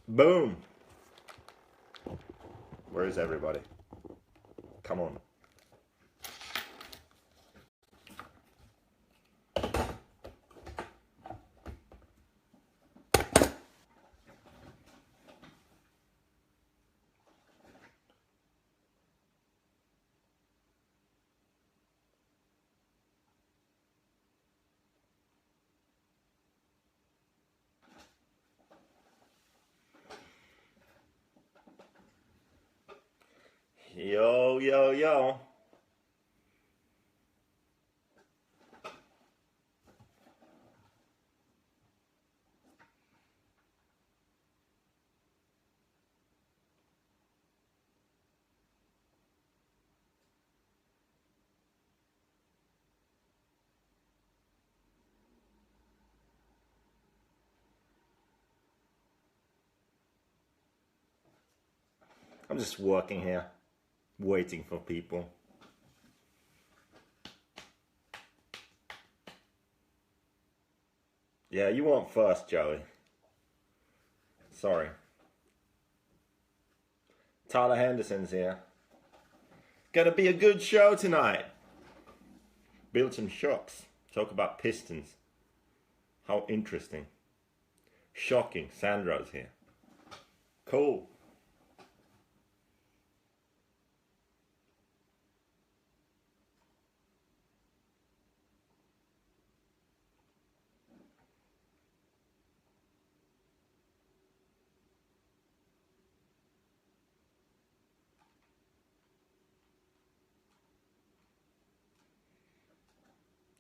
Boom! Where is everybody? Come on. Yo, yo, yo. I'm just working here, waiting for people. Yeah, you weren't first, Joey. Sorry. Tyler Henderson's here. Gonna be a good show tonight. Build some shocks. Talk about Pistons. How interesting. Shocking. Sandra's here. Cool.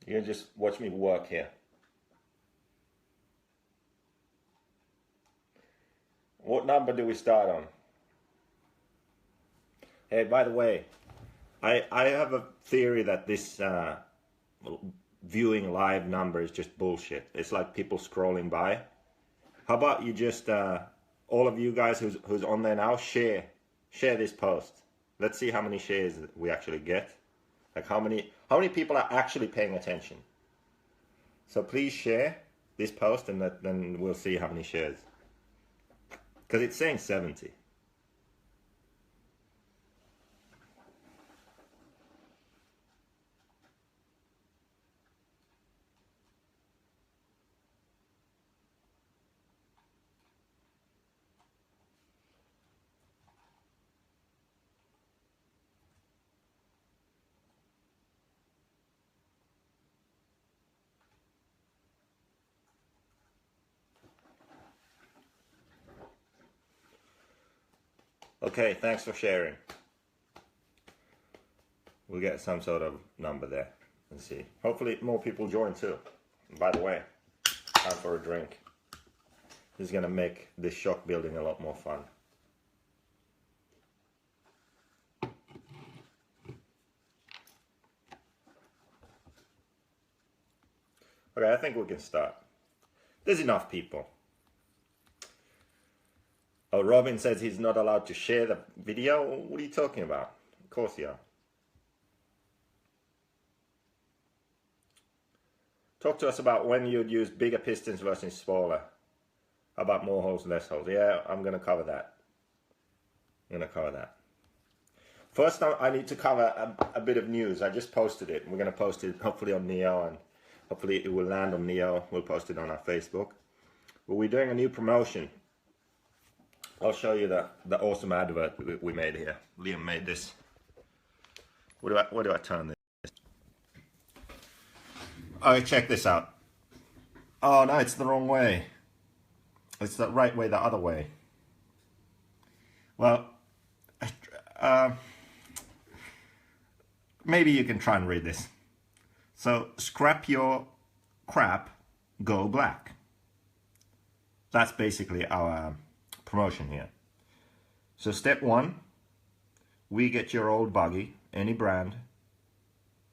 You can just watch me work here. What number do we start on? Hey, by the way, I have a theory that this viewing live number is just bullshit. It's like people scrolling by. How about you just, all of you guys who's on there now, share this post. Let's see how many shares we actually get. Like how many people are actually paying attention. So please share this post and then we'll see how many shares. Because it's saying 70. Okay, thanks for sharing. We'll get some sort of number there and see. Hopefully more people join too. And by the way, time for a drink. This is gonna make this shock building a lot more fun. Okay, I think we can start. There's enough people. Oh, Robin says he's not allowed to share the video. What are you talking about? Of course you are. Talk to us about when you'd use bigger pistons versus smaller. How about more holes, less holes? Yeah, I'm going to cover that. First, I need to cover a bit of news. I just posted it. We're going to post it hopefully on Neo, and hopefully it will land on Neo. We'll post it on our Facebook. But we're doing a new promotion. I'll show you the awesome advert we made here. Liam made this. What do I turn this? Oh, check this out. Oh no, it's the wrong way. It's the right way, the other way. Well, maybe you can try and read this. So, scrap your crap, go black. That's basically our promotion here. So step 1, we get your old buggy, any brand.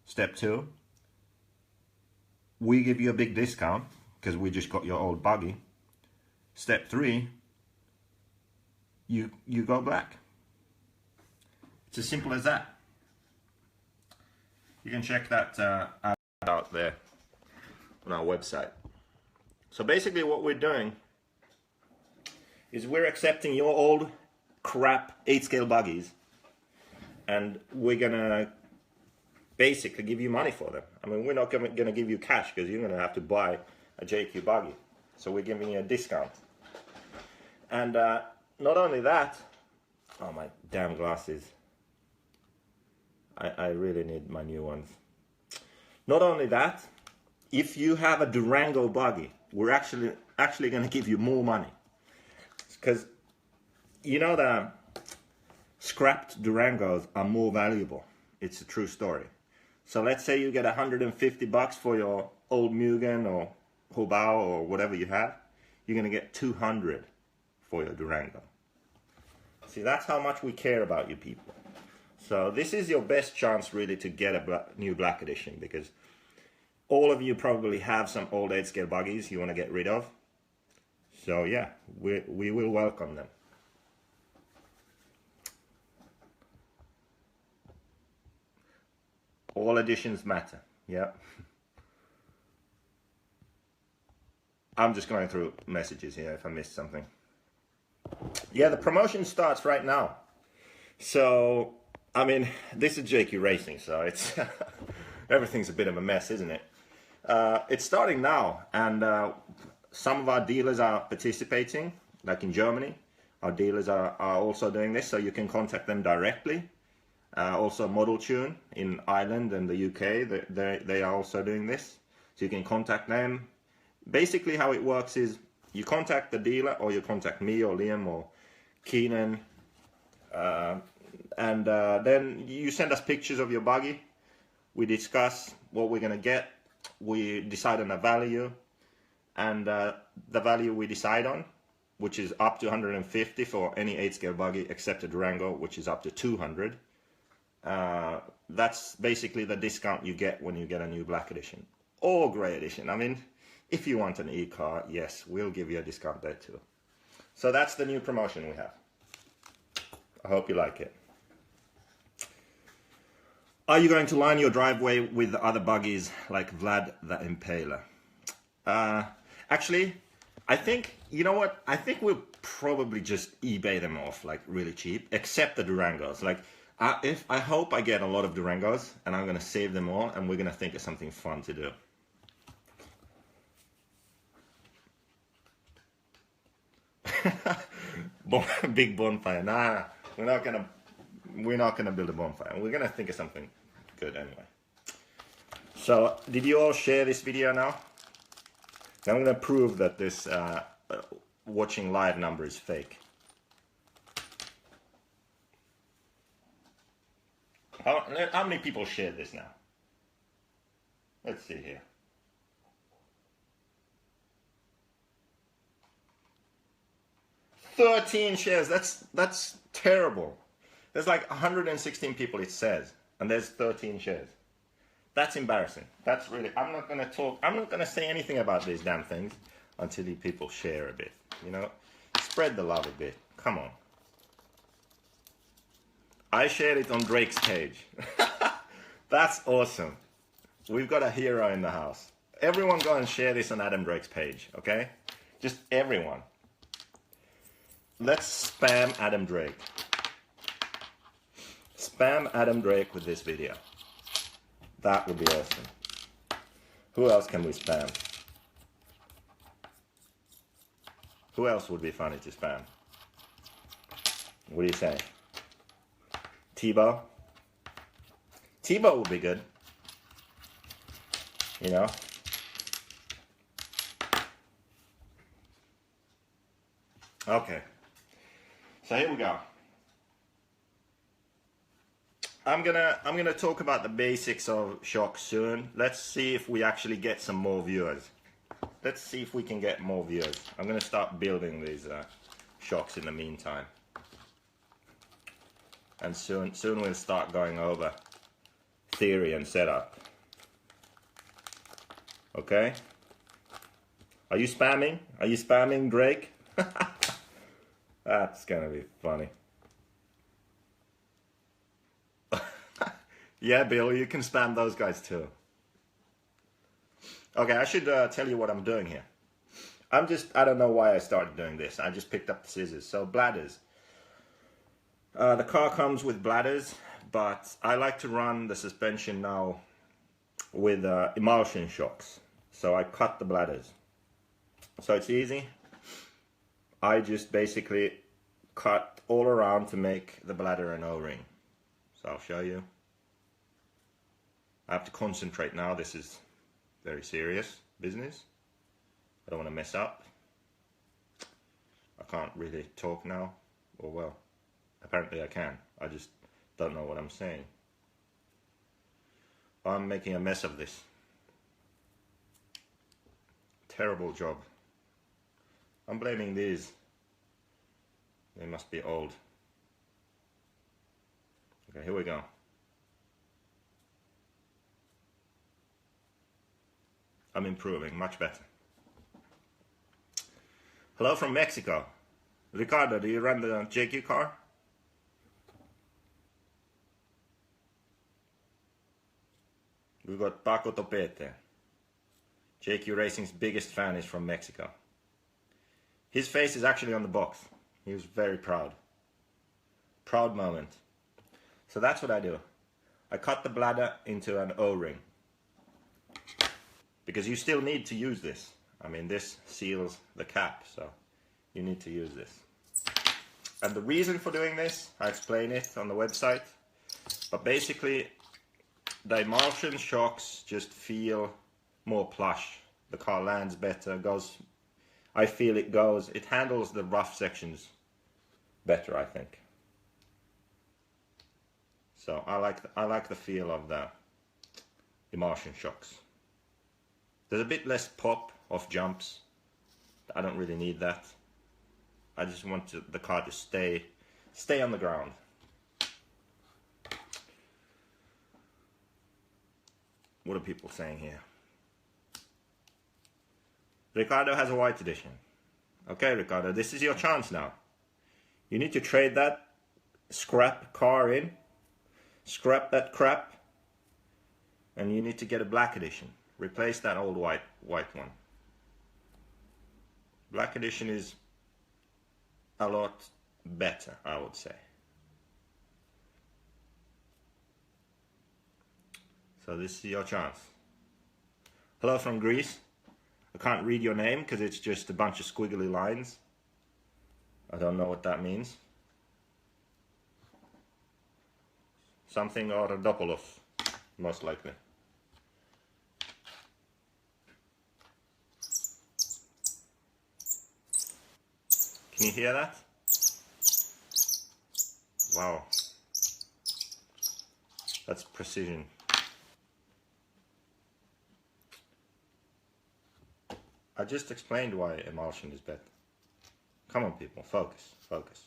Step 2, we give you a big discount because we just got your old buggy. Step 3, you go black. It's as simple as that. You can check that out there on our website. So basically what we're doing is we're accepting your old crap 8-scale buggies, and we're gonna basically give you money for them. I mean, we're not gonna give you cash because you're gonna have to buy a JQ buggy. So we're giving you a discount. And not only that, oh my damn glasses. I really need my new ones. Not only that, if you have a Durango buggy, we're actually gonna give you more money. Because you know the scrapped Durangos are more valuable. It's a true story. So let's say you get $150 for your old Mugen or Hobao or whatever you have, you're gonna get 200 for your Durango. See, that's how much we care about you people. So this is your best chance really to get a new black edition, because all of you probably have some old 8-scale buggies you want to get rid of. So yeah, we will welcome them. All editions matter, yeah. I'm just going through messages here if I missed something. Yeah, the promotion starts right now. So, I mean, this is JQ Racing, so it's everything's a bit of a mess, isn't it? It's starting now, and some of our dealers are participating, like in Germany. Our dealers are also doing this, so you can contact them directly. Also Model Tune in Ireland and the UK, they are also doing this. So you can contact them. Basically how it works is you contact the dealer, or you contact me or Liam or Keenan, and then you send us pictures of your buggy. We discuss what we're going to get. We decide on a value, and the value we decide on, which is up to 150 for any 8-scale buggy except a Durango, which is up to 200. That's basically the discount you get when you get a new black edition or grey edition. I mean, if you want an e-car, yes, we'll give you a discount there too. So that's the new promotion we have. I hope you like it. Are you going to line your driveway with other buggies like Vlad the Impaler? Actually, I think, you know what? I think we'll probably just eBay them off like really cheap, except the Durangos. Like, I hope I get a lot of Durangos, and I'm going to save them all, and we're going to think of something fun to do. Big bonfire. Nah, we're not gonna build a bonfire. We're gonna think of something good anyway. So, did you all share this video now? I'm gonna prove that this watching live number is fake. How many people shared this now? Let's see here. 13 shares. That's terrible. There's like 116 people, it says, and there's 13 shares. That's embarrassing. That's really. I'm not gonna say anything about these damn things until you people share a bit. You know, spread the love a bit. Come on. I shared it on Drake's page. That's awesome. We've got a hero in the house. Everyone go and share this on Adam Drake's page, okay? Just everyone. Let's spam Adam Drake. Spam Adam Drake with this video. That would be awesome. Who else can we spam? Who else would be funny to spam? What do you say? Tebow? Tebow would be good. You know? Okay. So here we go. I'm gonna talk about the basics of shocks soon. Let's see if we actually get some more viewers. Let's see if we can get more viewers. I'm gonna start building these shocks in the meantime. And soon we'll start going over theory and setup. Okay? Are you spamming? Are you spamming, Drake? That's gonna be funny. Yeah, Bill, you can spam those guys too. Okay, I should tell you what I'm doing here. I don't know why I started doing this. I just picked up the scissors. So bladders. The car comes with bladders, but I like to run the suspension now with emulsion shocks. So I cut the bladders. So it's easy. I just basically cut all around to make the bladder an O-ring. So I'll show you. I have to concentrate now. This is very serious business. I don't want to mess up. I can't really talk now. Or well, apparently I can. I just don't know what I'm saying. I'm making a mess of this. Terrible job. I'm blaming these. They must be old. Okay, here we go. I'm improving, much better. Hello from Mexico. Ricardo, do you run the JQ car? We've got Paco Topete. JQ Racing's biggest fan is from Mexico. His face is actually on the box. He was very proud. Proud moment. So that's what I do. I cut the bladder into an O-ring. Because you still need to use this. I mean, this seals the cap, so you need to use this. And the reason for doing this, I explain it on the website. But basically, the emulsion shocks just feel more plush. The car lands better, goes. I feel it handles the rough sections better, I think. So I like the feel of the emulsion shocks. There's a bit less pop of jumps. I don't really need that. I just want the car to stay on the ground. What are people saying here? Ricardo has a white edition. Okay, Ricardo, this is your chance now. You need to trade that scrap car in. Scrap that crap. And you need to get a black edition. Replace that old white one. Black edition is a lot better, I would say. So this is your chance. Hello from Greece. I can't read your name because it's just a bunch of squiggly lines. I don't know what that means. Something Orodopoulos, most likely. Can you hear that? Wow. That's precision. I just explained why emulsion is better. Come on people, focus, focus.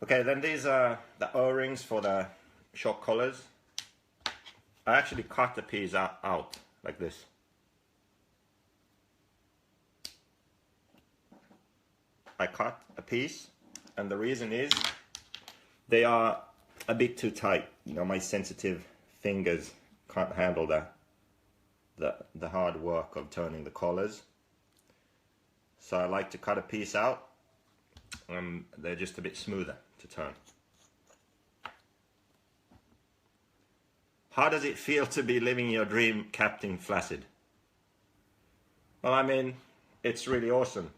Okay, then these are the O-rings for the shock collars. I actually cut the piece out like this. I cut a piece, and the reason is they are a bit too tight. You know, my sensitive fingers can't handle the hard work of turning the collars. So I like to cut a piece out. They're just a bit smoother to turn. How does it feel to be living your dream, Captain Flaccid? Well, I mean, it's really awesome.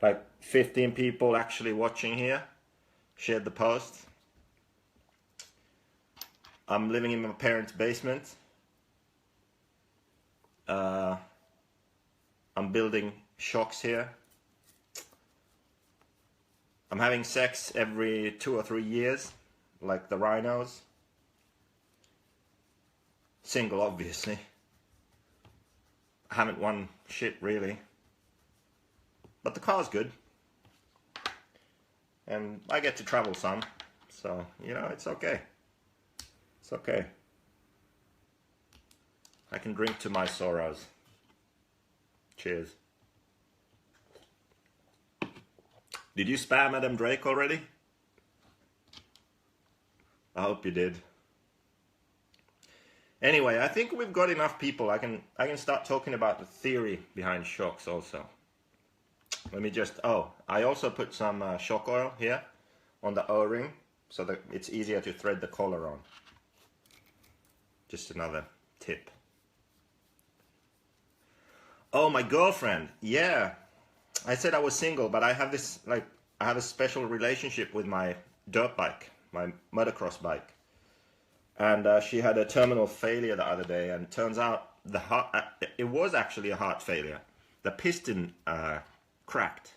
Like 15 people actually watching here, shared the post. I'm living in my parents' basement. I'm building shocks here. I'm having sex every 2 or 3 years, like the rhinos. Single, obviously. I haven't won shit, really. But the car's good. And I get to travel some. So, you know, it's okay. It's okay. I can drink to my sorrows. Cheers. Did you spam Adam Drake already? I hope you did. Anyway, I think we've got enough people. I can start talking about the theory behind shocks also. Let me just, I also put some shock oil here on the O-ring so that it's easier to thread the collar on. Just another tip. Oh, my girlfriend. Yeah. I said I was single, but I have this, I have a special relationship with my dirt bike, my motocross bike. And she had a terminal failure the other day, and it turns out it was actually a heart failure. The piston cracked.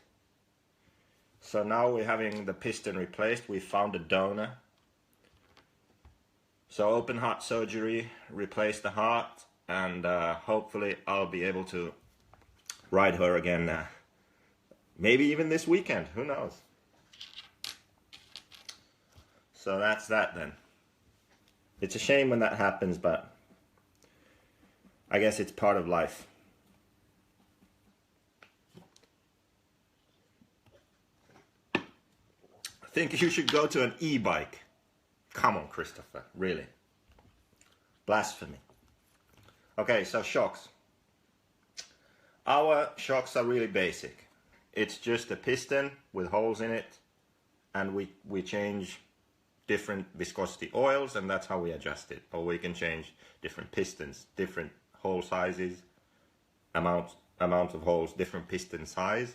So now we're having the piston replaced. We found a donor. So open heart surgery, replace the heart, and hopefully I'll be able to ride her again. Maybe even this weekend, who knows? So that's that then. It's a shame when that happens, but I guess it's part of life. I think you should go to an e-bike. Come on, Christopher, really. Blasphemy. Okay, so shocks. Our shocks are really basic. It's just a piston with holes in it, and we change different viscosity oils, and that's how we adjust it. Or we can change different pistons, different hole sizes, amount of holes, different piston size.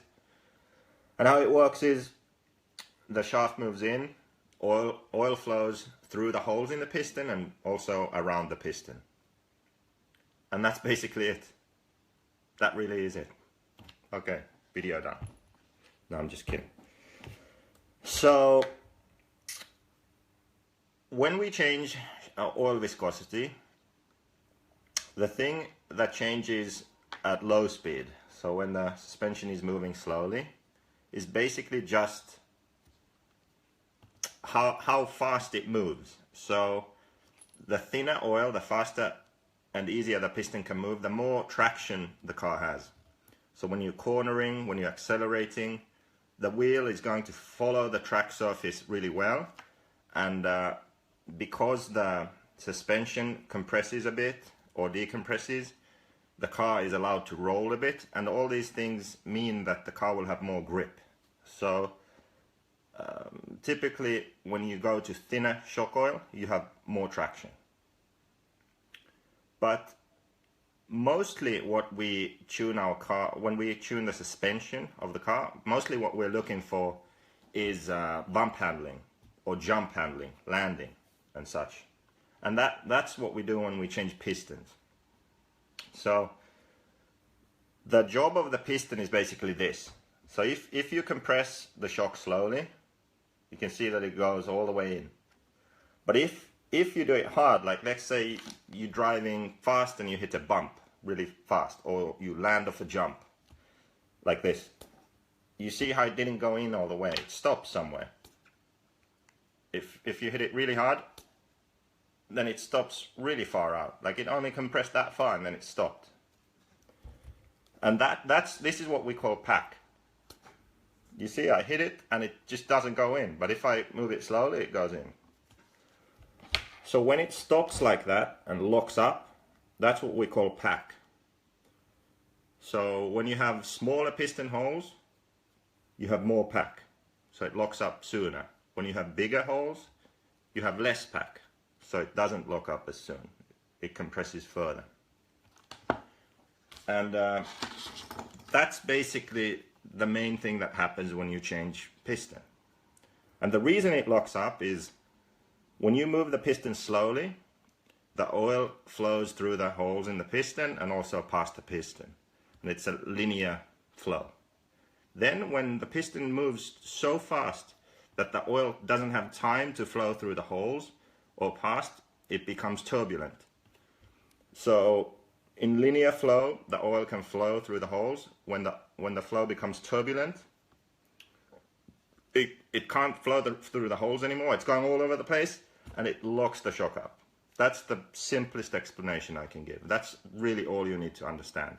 And how it works is the shaft moves in, oil flows through the holes in the piston and also around the piston. And that's basically it. That really is it. Okay, video done. No, I'm just kidding. So when we change oil viscosity, the thing that changes at low speed, so when the suspension is moving slowly, is basically just how fast it moves. So the thinner oil, the faster and easier the piston can move, the more traction the car has. So when you're cornering, when you're accelerating, the wheel is going to follow the track surface really well. And because the suspension compresses a bit or decompresses, the car is allowed to roll a bit, and all these things mean that the car will have more grip. So typically when you go to thinner shock oil, you have more traction. But mostly what we tune our car, when we tune the suspension of the car, mostly what we're looking for is bump handling or jump handling, landing and such. And that's what we do when we change pistons. So the job of the piston is basically this. So if you compress the shock slowly, you can see that it goes all the way in. But if you do it hard, like let's say you're driving fast and you hit a bump really fast, or you land off a jump like this, you see how it didn't go in all the way, it stops somewhere. If you hit it really hard, then it stops really far out, like it only compressed that far and then it stopped. And this is what we call pack. You see, I hit it and it just doesn't go in, but if I move it slowly, it goes in. So when it stops like that and locks up, that's what we call pack. So when you have smaller piston holes, you have more pack. So it locks up sooner. When you have bigger holes, you have less pack. So it doesn't lock up as soon. It compresses further. And that's basically the main thing that happens when you change piston. And the reason it locks up is when you move the piston slowly, the oil flows through the holes in the piston and also past the piston. And it's a linear flow. Then when the piston moves so fast that the oil doesn't have time to flow through the holes or past, it becomes turbulent. So in linear flow, the oil can flow through the holes. When the flow becomes turbulent, it can't flow through the holes anymore. It's going all over the place and it locks the shock up. That's the simplest explanation I can give. That's really all you need to understand.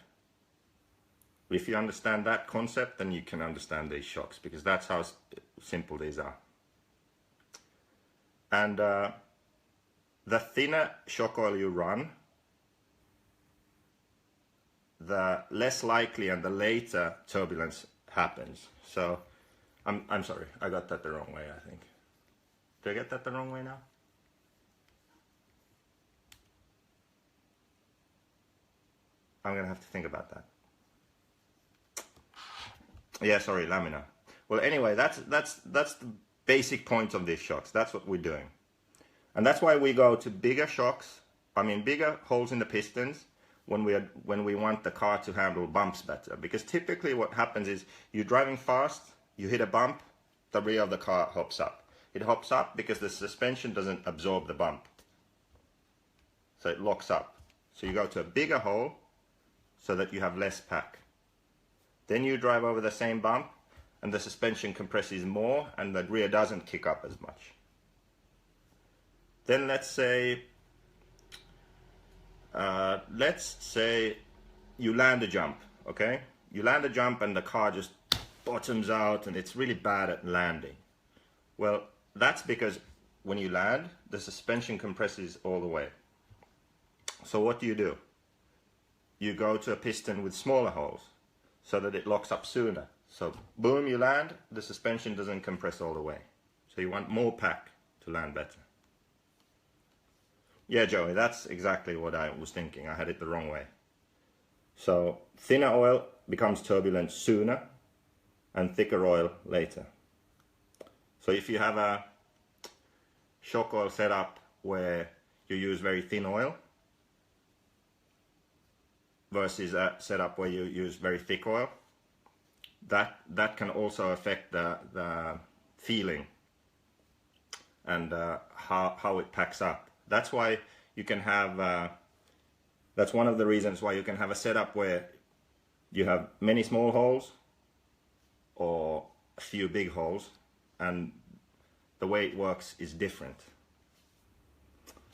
If you understand that concept, then you can understand these shocks, because that's how simple these are. And the thinner shock oil you run, the less likely and the later turbulence happens. So I'm sorry, I got that the wrong way, I think. Did I get that the wrong way now? I'm gonna have to think about that. Yeah, sorry, lamina. Well, anyway, that's the basic point of these shocks. That's what we're doing. And that's why we go to bigger shocks, I mean bigger holes in the pistons when we want the car to handle bumps better. Because typically what happens is you're driving fast, you hit a bump, the rear of the car hops up. It hops up because the suspension doesn't absorb the bump. So it locks up. So you go to a bigger hole so that you have less pack. Then you drive over the same bump and the suspension compresses more and the rear doesn't kick up as much. Then let's say you land a jump, okay? You land a jump and the car just bottoms out and it's really bad at landing. Well, that's because when you land, the suspension compresses all the way. So what do? You go to a piston with smaller holes so that it locks up sooner. So boom, you land, the suspension doesn't compress all the way. So you want more pack to land better. Yeah, Joey, that's exactly what I was thinking. I had it the wrong way. So thinner oil becomes turbulent sooner and thicker oil later. So if you have a shock oil setup where you use very thin oil versus a setup where you use very thick oil, that can also affect the feeling and how it packs up. That's why you can have, that's one of the reasons why you can have a setup where you have many small holes or a few big holes, and the way it works is different.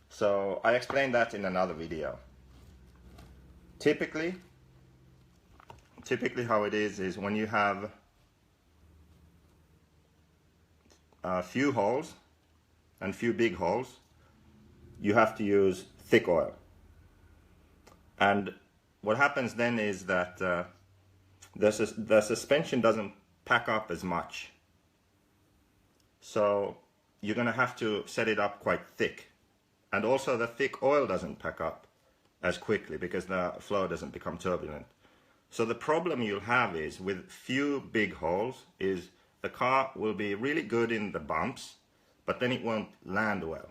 So I explained that in another video. Typically how it is when you have a few holes and few big holes, you have to use thick oil. And what happens then is that the suspension doesn't pack up as much. So you're going to have to set it up quite thick. And also the thick oil doesn't pack up as quickly because the flow doesn't become turbulent. So the problem you'll have is with few big holes is the car will be really good in the bumps, but then it won't land well.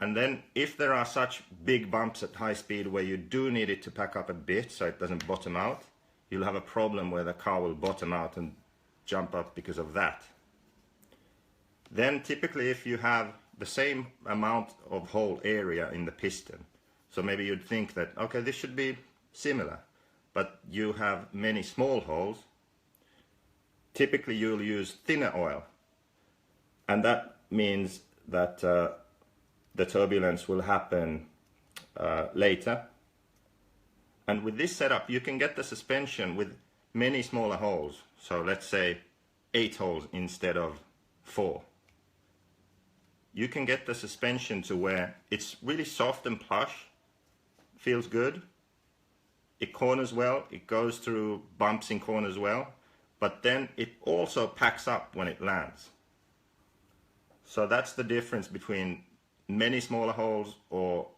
And then if there are such big bumps at high speed where you do need it to pack up a bit so it doesn't bottom out, you'll have a problem where the car will bottom out and jump up because of that. Then typically if you have the same amount of hole area in the piston, so maybe you'd think that, okay, this should be similar, but you have many small holes, typically you'll use thinner oil. And that means that the turbulence will happen later. And with this setup, you can get the suspension with many smaller holes. So let's say 8 holes instead of 4. You can get the suspension to where it's really soft and plush, feels good, it corners well, it goes through bumps in corners well, but then it also packs up when it lands. So that's the difference between many smaller holes or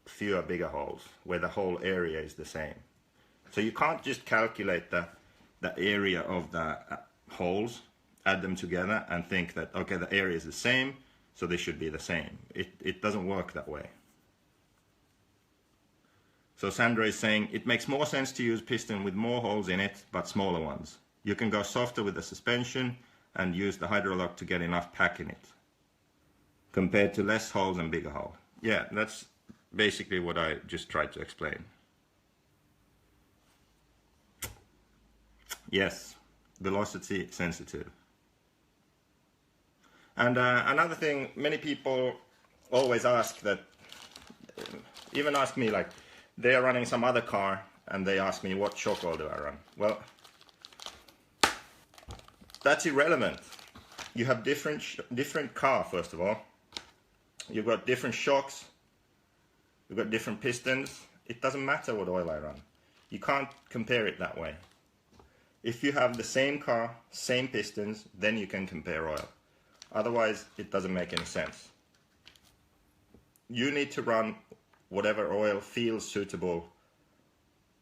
fewer bigger holes, where the whole area is the same. So you can't just calculate the area of the holes, add them together and think that, okay, the area is the same, so they should be the same. It doesn't work that way. So Sandra is saying, it makes more sense to use piston with more holes in it, but smaller ones. You can go softer with the suspension and use the hydrolock to get enough pack in it, compared to less holes and bigger hole. Yeah, that's basically what I just tried to explain. Yes, velocity sensitive. And another thing, many people always ask that, even ask me, like, they are running some other car and they ask me, what shock oil do I run? Well, that's irrelevant. You have different car, first of all. You've got different shocks. You've got different pistons. It doesn't matter what oil I run. You can't compare it that way. If you have the same car, same pistons, then you can compare oil. Otherwise, it doesn't make any sense. You need to run whatever oil feels suitable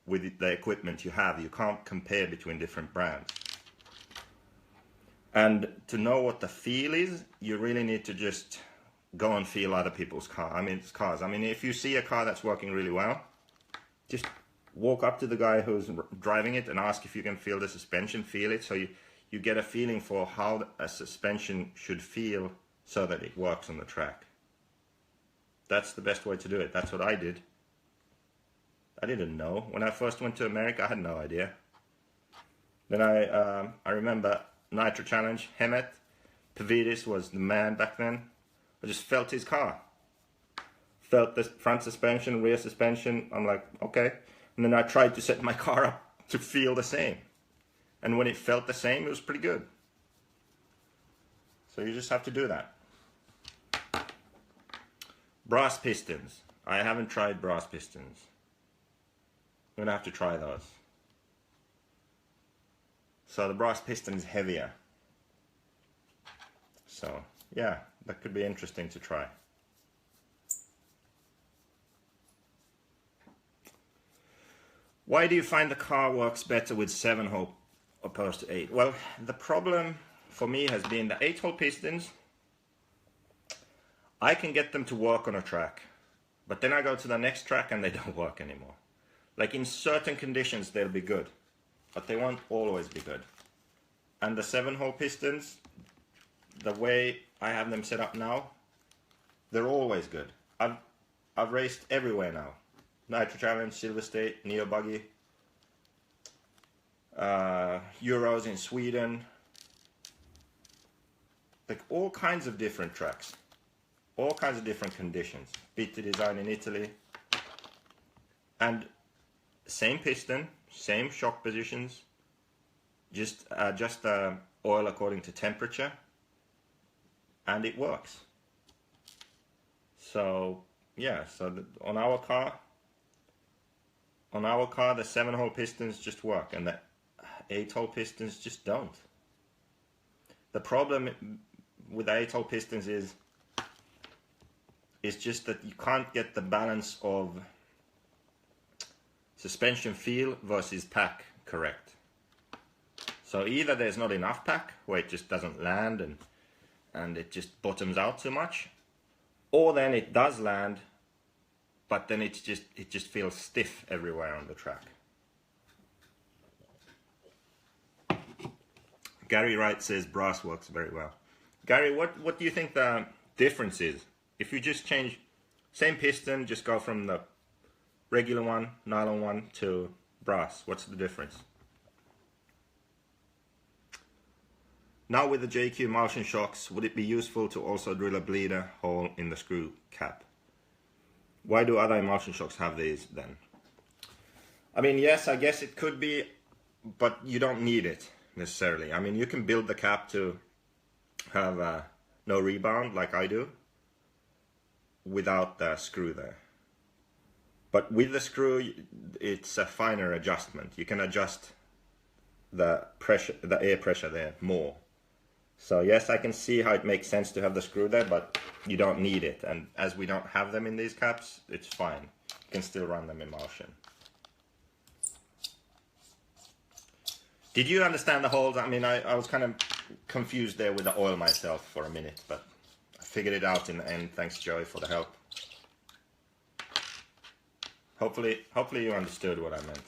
with the equipment you have. You can't compare between different brands. And to know what the feel is, you really need to just go and feel other people's cars. I mean, if you see a car that's working really well, just walk up to the guy who's driving it and ask if you can feel the suspension, feel it, so you get a feeling for how a suspension should feel so that it works on the track. That's the best way to do it. That's what I did. I didn't know. When I first went to America, I had no idea. Then I remember Nitro Challenge, Hemet, Pavidis was the man back then. I just felt his car. Felt the front suspension, rear suspension. I'm like, okay. And then I tried to set my car up to feel the same. And when it felt the same, it was pretty good. So you just have to do that. Brass pistons. I haven't tried brass pistons. I'm gonna have to try those. So the brass piston is heavier. So yeah, that could be interesting to try. Why do you find the car works better with 7-hole opposed to 8? Well, the problem for me has been the 8-hole pistons. I can get them to work on a track, but then I go to the next track and they don't work anymore. Like in certain conditions they'll be good, but they won't always be good. And the 7-hole pistons, the way I have them set up now, they're always good. I've raced everywhere now. Nitro Challenge, Silver State, Nitro Buggy, Euros in Sweden, like all kinds of different tracks, all kinds of different conditions. BT design in Italy, and same piston, same shock positions, just adjust the oil according to temperature, and it works. So yeah, so on our car, the 7-hole pistons just work, and the 8-hole pistons just don't. The problem with the 8-hole pistons is just that you can't get the balance of suspension feel versus pack correct. So either there's not enough pack, where it just doesn't land and it just bottoms out too much, or then it does land, but then it just feels stiff everywhere on the track. Gary Wright says brass works very well. Gary, what do you think the difference is? If you just change, same piston, just go from the regular one, nylon one, to brass, what's the difference? Now with the JQ emulsion shocks, would it be useful to also drill a bleeder hole in the screw cap? Why do other emulsion shocks have these then? I mean, yes, I guess it could be, but you don't need it necessarily. I mean, you can build the cap to have no rebound like I do without the screw there. But with the screw, it's a finer adjustment. You can adjust the pressure, the air pressure there more. So yes, I can see how it makes sense to have the screw there, but you don't need it. And as we don't have them in these caps, it's fine. You can still run them emulsion. Did you understand the holes? I mean, I was kind of confused there with the oil myself for a minute, but I figured it out in the end. Thanks, Joey, for the help. Hopefully you understood what I meant.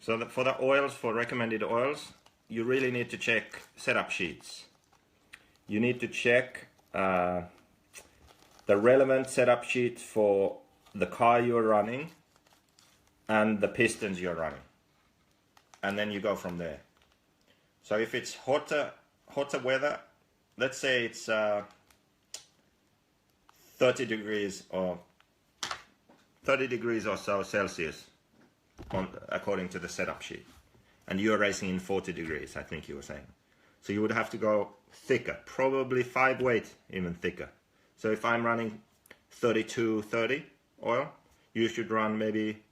So for the oils, for recommended oils, you really need to check setup sheets. You need to check the relevant setup sheet for the car you're running and the pistons you're running. And then you go from there. So if it's hotter weather, let's say it's 30 degrees or so Celsius according to the setup sheet. and you're racing in 40 degrees, I think you were saying. So you would have to go thicker, probably 5 weight even thicker. So if I'm running 32-30 oil, you should run maybe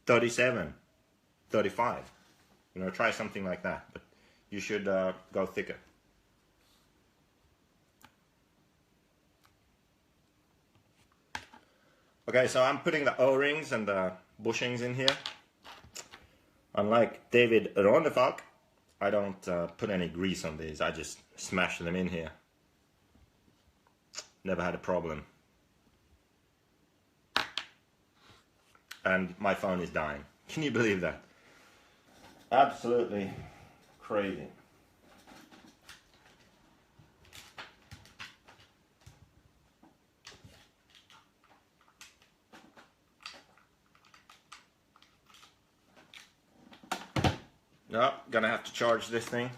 37, 35. You know, try something like that, but you should go thicker. Okay, so I'm putting the O-rings and the bushings in here. Unlike David Rondefalk, I don't put any grease on these, I just smash them in here. Never had a problem. And my phone is dying. Can you believe that? Absolutely crazy. No, gonna have to charge this thing.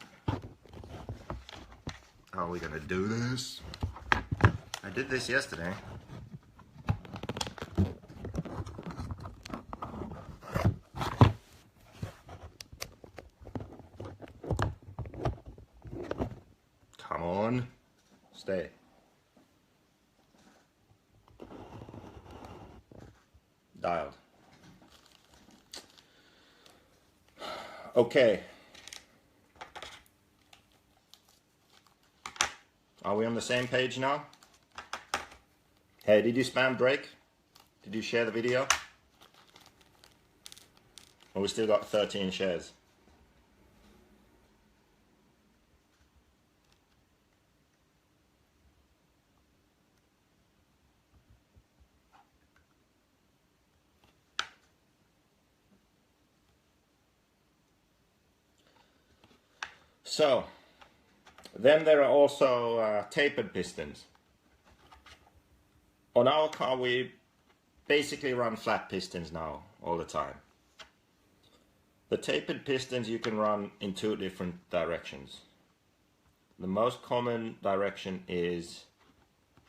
How are we gonna do this? I did this yesterday. Come on, stay. Dialed. Okay. Are we on the same page now? Hey, did you spam Drake? Did you share the video? Well, we still got 13 shares. So, then there are also tapered pistons. On our car we basically run flat pistons now all the time. The tapered pistons you can run in 2 different directions. The most common direction is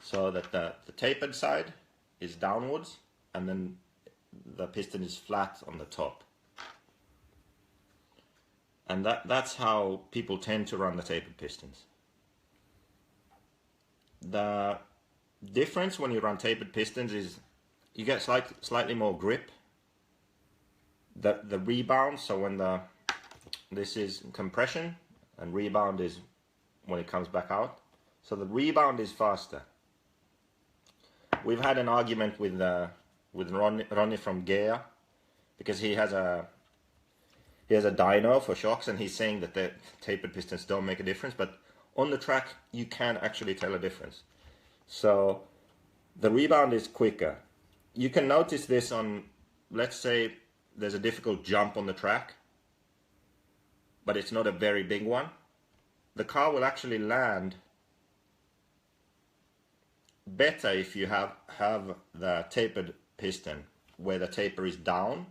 so that the tapered side is downwards and then the piston is flat on the top. And that's how people tend to run the tapered pistons. The difference when you run tapered pistons is you get slightly more grip. The rebound, so when this is compression and rebound is when it comes back out. So the rebound is faster. We've had an argument with Ronnie from Gea because he has a dyno for shocks and he's saying that the tapered pistons don't make a difference, but on the track you can actually tell a difference. So the rebound is quicker. You can notice this on, let's say there's a difficult jump on the track, but it's not a very big one. The car will actually land better if you have the tapered piston where the taper is down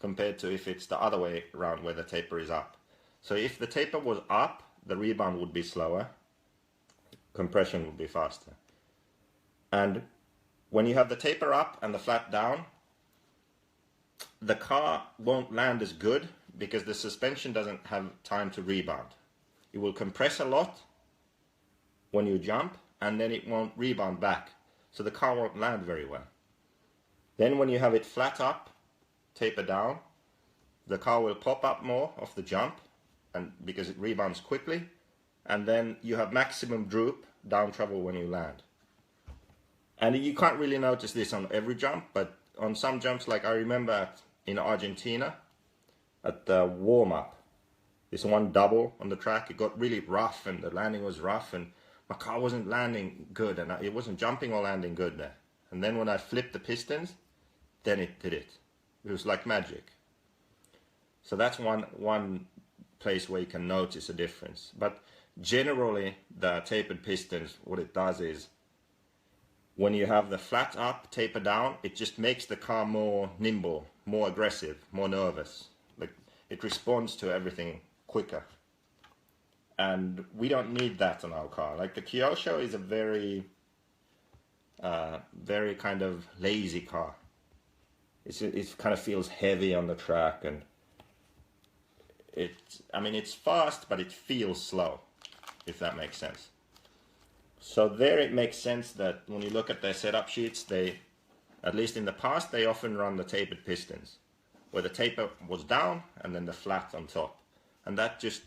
compared to if it's the other way around where the taper is up. So if the taper was up, the rebound would be slower, compression would be faster. And when you have the taper up and the flat down, the car won't land as good because the suspension doesn't have time to rebound. It will compress a lot when you jump and then it won't rebound back. So the car won't land very well. Then when you have it flat up, taper down, the car will pop up more off the jump and because it rebounds quickly, and then you have maximum droop down travel when you land. And you can't really notice this on every jump, but on some jumps, like I remember in Argentina at the warm-up, this one double on the track, it got really rough and the landing was rough and my car wasn't landing good and it wasn't jumping or landing good there. And then when I flipped the pistons, then it did it. It was like magic. So that's one place where you can notice a difference. But generally, the tapered pistons, what it does is, when you have the flat up, taper down, it just makes the car more nimble, more aggressive, more nervous. Like it responds to everything quicker. And we don't need that on our car. Like the Kyosho is a very kind of lazy car. It kind of feels heavy on the track, and I mean, it's fast, but it feels slow, if that makes sense. So there it makes sense that when you look at their setup sheets, they, at least in the past, they often run the tapered pistons, where the taper was down and then the flat on top. And that just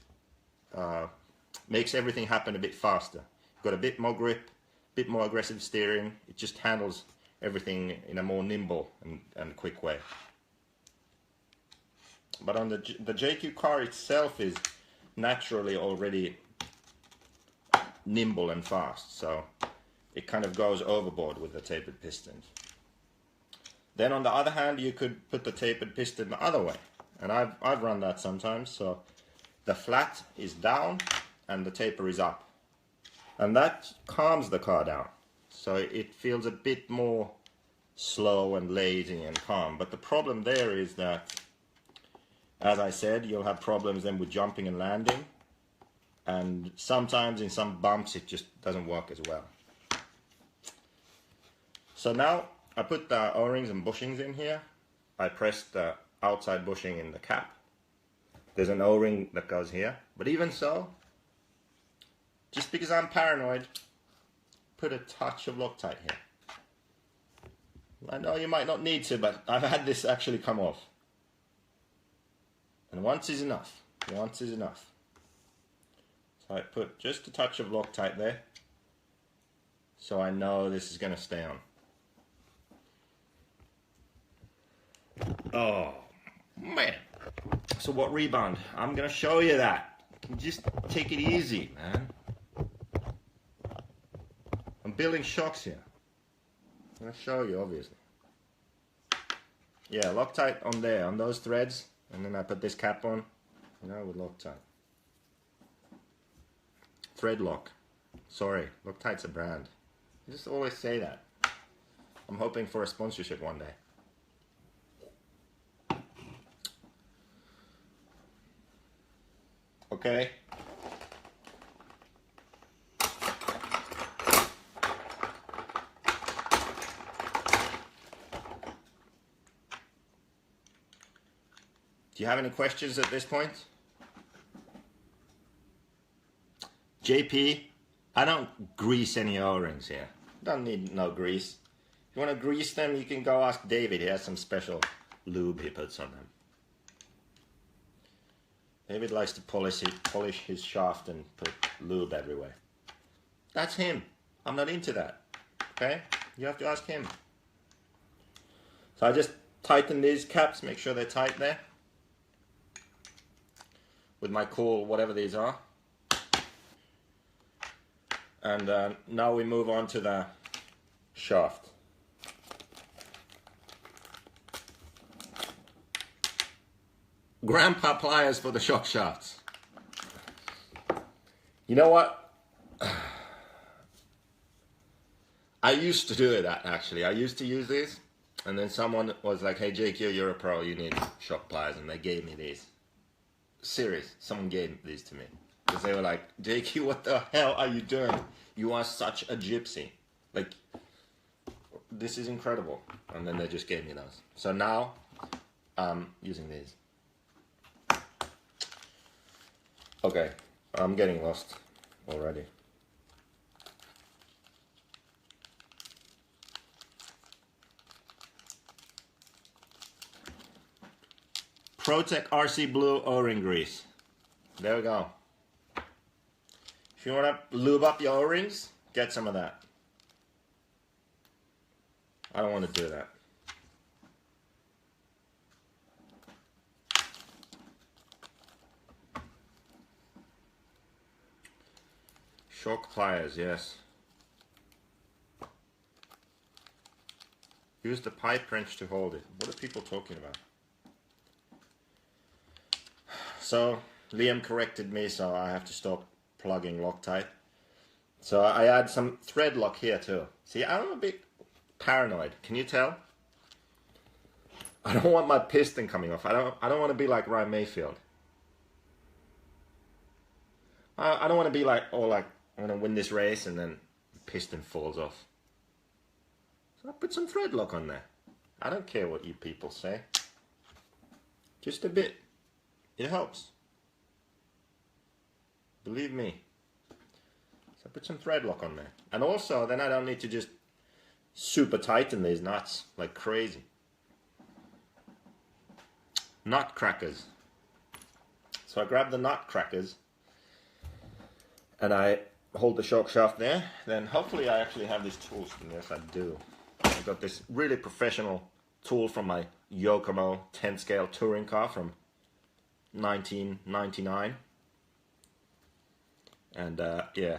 makes everything happen a bit faster. You've got a bit more grip, a bit more aggressive steering. It just handles everything in a more nimble and quick way. But on the JQ car itself is naturally already nimble and fast, so it kind of goes overboard with the tapered pistons. Then on the other hand, you could put the tapered piston the other way, and I've run that sometimes. So the flat is down and the taper is up, and that calms the car down, so it feels a bit more slow and lazy and calm. But the problem there is that, as I said, you'll have problems then with jumping and landing, and sometimes in some bumps it just doesn't work as well. So now I put the O-rings and bushings in here. I pressed the outside bushing in the cap. There's an O-ring that goes here, but even so, just because I'm paranoid, put a touch of Loctite here. I know you might not need to, but I've had this actually come off. And once is enough. Once is enough. So I put just a touch of Loctite there, so I know this is going to stay on. Oh, man. So what rebound? I'm going to show you that. Just take it easy, man. I'm building shocks here. I'm going to show you, obviously. Yeah, Loctite on there, on those threads. And then I put this cap on, you know, with Loctite. Thread lock. Sorry, Loctite's a brand. I just always say that. I'm hoping for a sponsorship one day. Okay. Do you have any questions at this point? JP, I don't grease any O-rings here. Don't need no grease. If you want to grease them, you can go ask David. He has some special lube he puts on them. David likes to polish his shaft and put lube everywhere. That's him. I'm not into that. Okay? You have to ask him. So I just tighten these caps, make sure they're tight there, with my cool whatever these are. And now we move on to the shaft. Grandpa pliers for the shock shafts. You know what? I used to do that actually. I used to use these, and then someone was like, "Hey JQ, you're a pro, you need shock pliers," and they gave me these. Serious, someone gave these to me. Because they were like, "JQ, what the hell are you doing? You are such a gypsy. Like, this is incredible." And then they just gave me those. So now, I'm using these. Okay, I'm getting lost already. ProTech RC Blue O-ring grease. There we go. If you want to lube up your O-rings, get some of that. I don't want to do that. Shock pliers, yes. Use the pipe wrench to hold it. What are people talking about? So Liam corrected me, so I have to stop plugging Loctite. So I add some thread lock here too. See, I'm a bit paranoid. Can you tell? I don't want my piston coming off. I don't want to be like Ryan Mayfield. I don't want to be like, oh, like I'm gonna win this race and then the piston falls off. So I put some thread lock on there. I don't care what you people say. Just a bit. It helps. Believe me. So I put some thread lock on there. And also, then I don't need to just super tighten these nuts like crazy. Nut crackers. So I grab the nut crackers and I hold the shock shaft there. Then hopefully I actually have these tools. And yes, I do. I've got this really professional tool from my Yokomo 10 scale touring car from 1999. And yeah,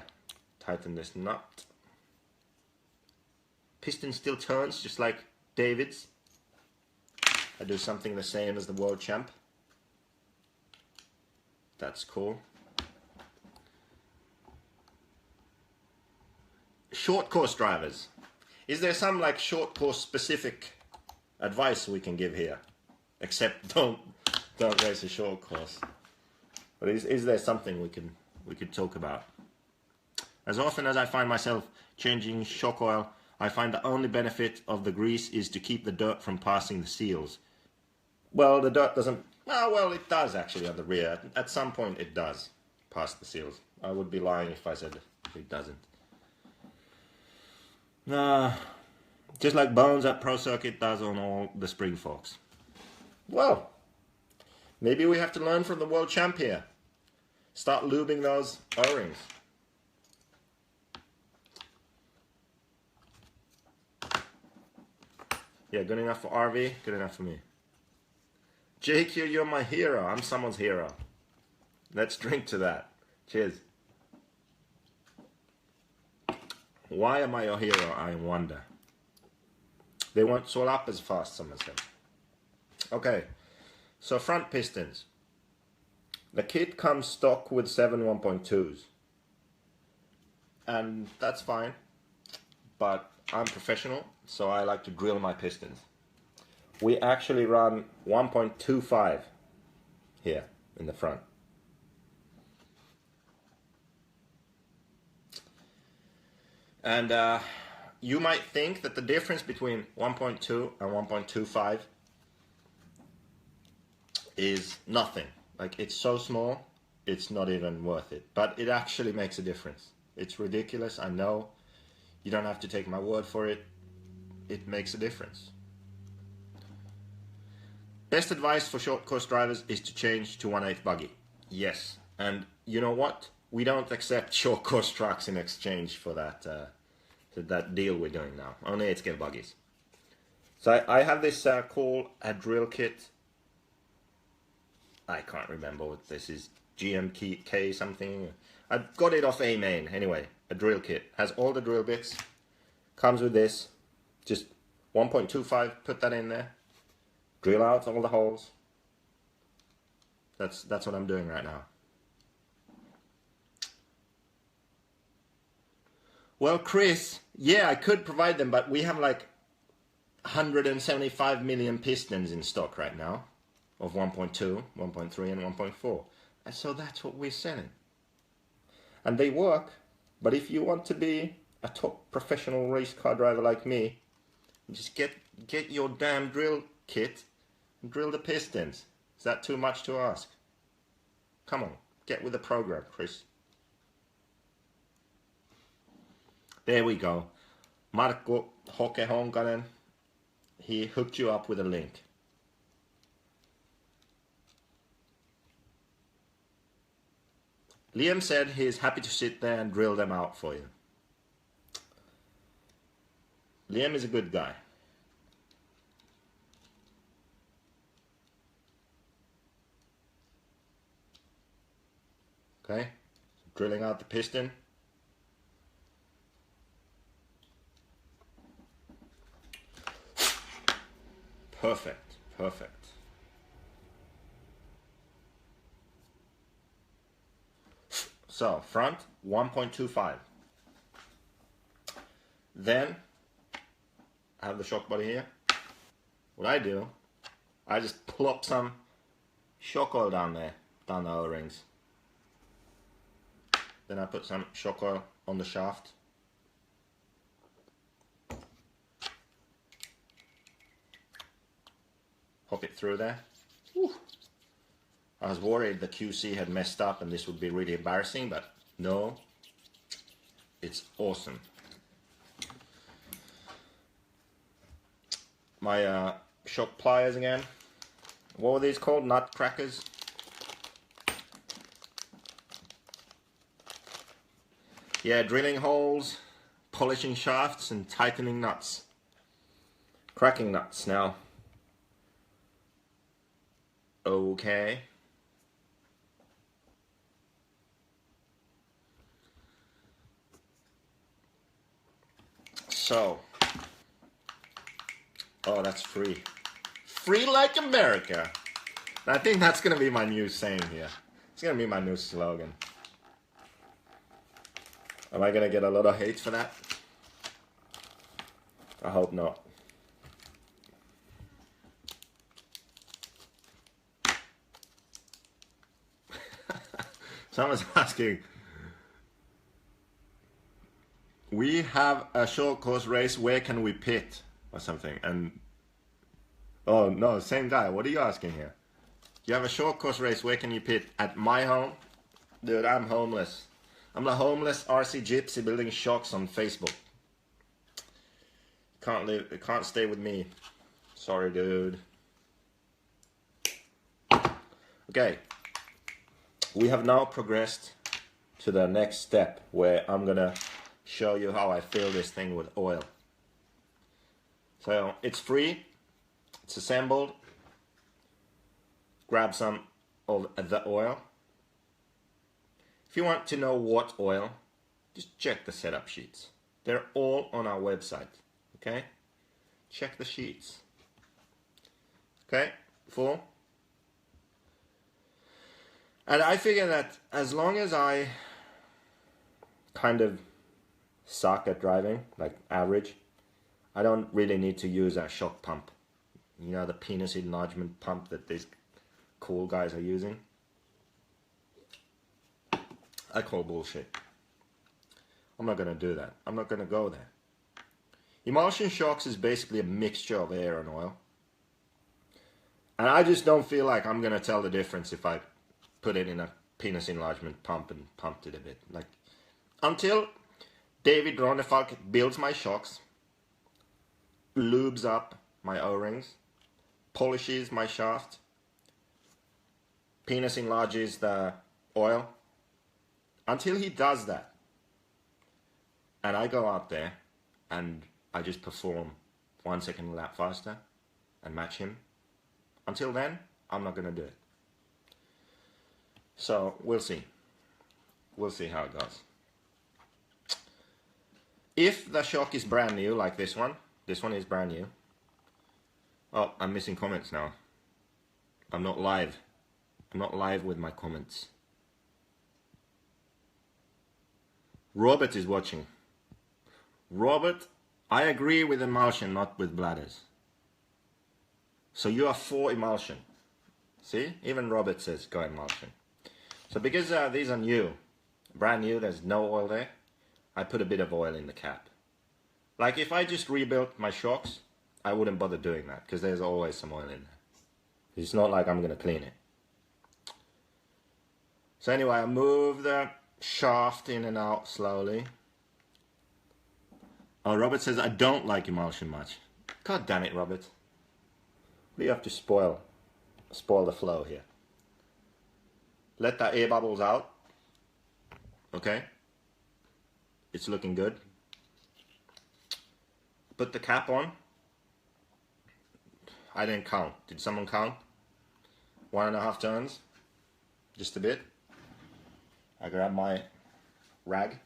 tighten this nut. Piston still turns just like David's. I do something the same as the world champ. That's cool. Short course drivers. Is there some like short course specific advice we can give here? Except don't race a short course. But is there something we could talk about? As often as I find myself changing shock oil, I find the only benefit of the grease is to keep the dirt from passing the seals. Well, the dirt doesn't... Well, it does actually on the rear. At some point it does pass the seals. I would be lying if I said it doesn't. Just like Bones at Pro Circuit does on all the spring forks. Well, maybe we have to learn from the world champ here. Start lubing those O-rings. Yeah, good enough for RV, good enough for me. Jake, you're my hero. I'm someone's hero. Let's drink to that. Cheers. Why am I your hero, I wonder? They won't swell up as fast, someone said. Okay, so front pistons. The kit comes stock with 7 1.2s. And that's fine. But I'm professional, so I like to drill my pistons. We actually run 1.25 here in the front. And you might think that the difference between 1.2 and 1.25 is nothing. Like, it's so small, it's not even worth it. But it actually makes a difference. It's ridiculous, I know. You don't have to take my word for it. It makes a difference. Best advice for short course drivers is to change to 1/8 buggy. Yes, and you know what? We don't accept short course trucks in exchange for that deal we're doing now. Only 8 scale buggies. So I have this cool drill kit. I can't remember what this is. GMK something. I got it off A-Main. Anyway, a drill kit. Has all the drill bits. Comes with this. Just 1.25. Put that in there. Drill out all the holes. That's what I'm doing right now. Well, Chris, yeah, I could provide them, but we have like 175 million pistons in stock right now of 1.2, 1.3 and 1.4. And so that's what we're selling. And they work, but if you want to be a top professional race car driver like me, just get your damn drill kit and drill the pistons. Is that too much to ask? Come on, get with the program, Chris. There we go. Marco Hoke Honkanen, he hooked you up with a link. Liam said he's happy to sit there and drill them out for you. Liam is a good guy. Okay, drilling out the piston. Perfect, perfect. So, front, 1.25. Then, I have the shock body here. What I do, I just plop some shock oil down there, down the O-rings. Then I put some shock oil on the shaft. Pop it through there. Woo. I was worried the QC had messed up and this would be really embarrassing, but no, it's awesome. My shock pliers again. What were these called? Nutcrackers? Yeah, drilling holes, polishing shafts, and tightening nuts. Cracking nuts now. Okay. So. Oh, that's free. Free like America. I think that's going to be my new saying here. It's going to be my new slogan. Am I going to get a lot of hate for that? I hope not. Someone's asking, we have a short course race, where can we pit? Or something. And oh no, same guy, what are you asking here? You have a short course race, where can you pit? At my home? Dude, I'm homeless. I'm the homeless RC gypsy building shocks on Facebook. Can't stay with me. Sorry, dude. Okay. We have now progressed to the next step where I'm gonna show you how I fill this thing with oil. So it's free, it's assembled. Grab some of the oil. If you want to know what oil, just check the setup sheets. They're all on our website, okay? Check the sheets. Okay, full. And I figure that as long as I kind of suck at driving, like average, I don't really need to use a shock pump. You know, the penis enlargement pump that these cool guys are using. I call bullshit. I'm not going to do that. I'm not going to go there. Emulsion shocks is basically a mixture of air and oil. And I just don't feel like I'm going to tell the difference if I put it in a penis enlargement pump and pumped it a bit. Like, until David Ronefalk builds my shocks, lubes up my O-rings, polishes my shaft, penis enlarges the oil. Until he does that, and I go out there and I just perform 1 second a lap faster and match him, until then, I'm not going to do it. So, we'll see. We'll see how it goes. If the shock is brand new, like this one is brand new. Oh, I'm missing comments now. I'm not live. I'm not live with my comments. Robert is watching. Robert, I agree with emulsion, not with bladders. So you are for emulsion. See? Even Robert says go emulsion. So because these are new, brand new, there's no oil there, I put a bit of oil in the cap. Like if I just rebuilt my shocks, I wouldn't bother doing that because there's always some oil in there. It's not like I'm going to clean it. So anyway, I move the shaft in and out slowly. Oh, Robert says I don't like emulsion much. God damn it, Robert. What do you have to spoil the flow here? Let the air bubbles out. Okay. It's looking good. Put the cap on. I didn't count. Did someone count? 1.5 turns. Just a bit. I grab my rag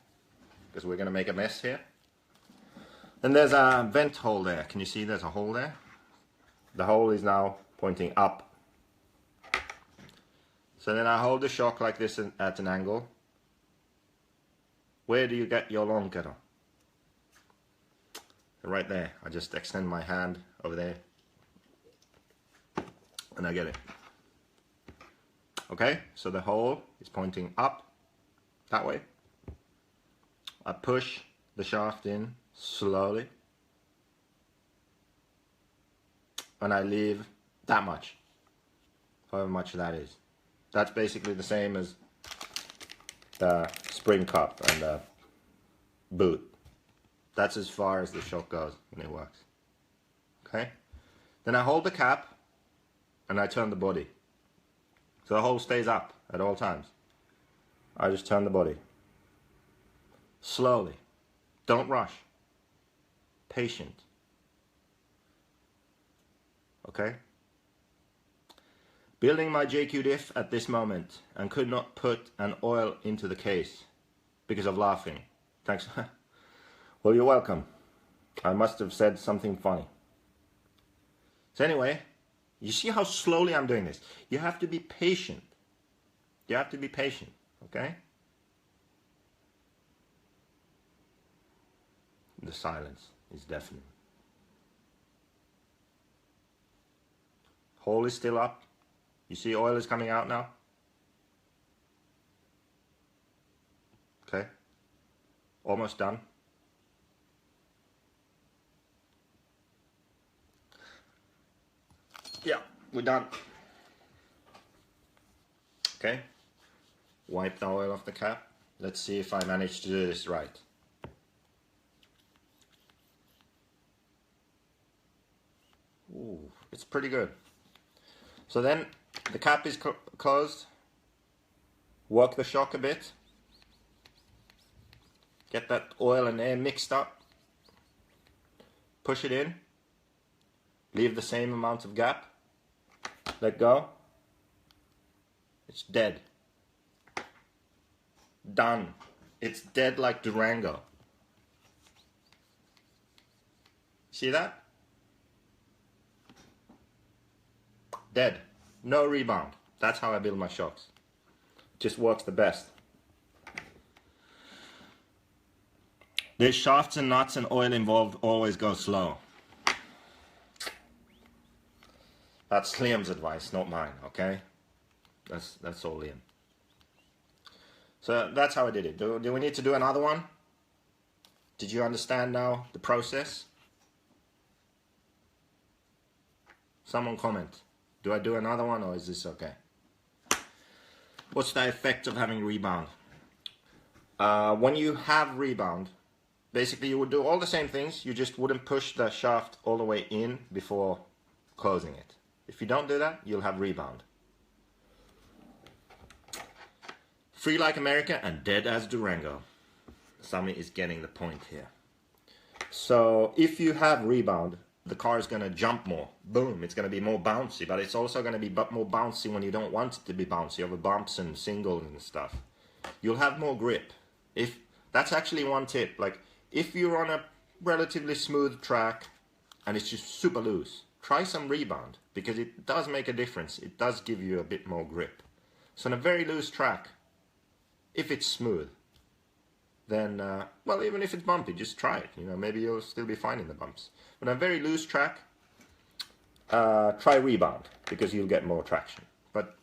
because we're going to make a mess here. And there's a vent hole there. Can you see there's a hole there? The hole is now pointing up. So then I hold the shock like this at an angle. Where do you get your long cutter? Right there. I just extend my hand over there. And I get it. Okay, so the hole is pointing up. That way. I push the shaft in slowly. And I leave that much. However much that is. That's basically the same as the spring cup and the boot. That's as far as the shock goes when it works. Okay? Then I hold the cap and I turn the body. So the hole stays up at all times. I just turn the body. Slowly. Don't rush. Patient. Okay? Building my JQ diff at this moment and could not put an oil into the case because of laughing. Thanks. Well, you're welcome. I must have said something funny. So anyway, you see how slowly I'm doing this. You have to be patient. You have to be patient, okay? The silence is deafening. Hole is still up. You see oil is coming out now? Okay. Almost done. Yeah, we're done. Okay. Wipe the oil off the cap. Let's see if I manage to do this right. Ooh, it's pretty good. So then the cap is closed. Work the shock a bit. Get that oil and air mixed up. Push it in. Leave the same amount of gap. Let go. It's dead. Done. It's dead like Durango. See that? Dead. No rebound. That's how I build my shocks. Just works the best. There's shafts and nuts and oil involved. Always go slow. That's Liam's advice, not mine, okay? That's all Liam. So that's how I did it. Do we need to do another one? Did you understand now the process? Someone comment. Do I do another one or is this okay? What's the effect of having rebound? When you have rebound, basically you would do all the same things, you just wouldn't push the shaft all the way in before closing it. If you don't do that, you'll have rebound. Free like America and dead as Durango. Sami is getting the point here. So if you have rebound, the car is going to jump more. Boom, it's going to be more bouncy, but it's also going to be more bouncy when you don't want it to be bouncy over bumps and singles and stuff. You'll have more grip. If that's actually one tip, like if you're on a relatively smooth track and it's just super loose, try some rebound because it does make a difference. It does give you a bit more grip. So on a very loose track, if it's smooth, then, well, even if it's bumpy, just try it. You know, maybe you'll still be fine in the bumps. But on a very loose track, try rebound because you'll get more traction. But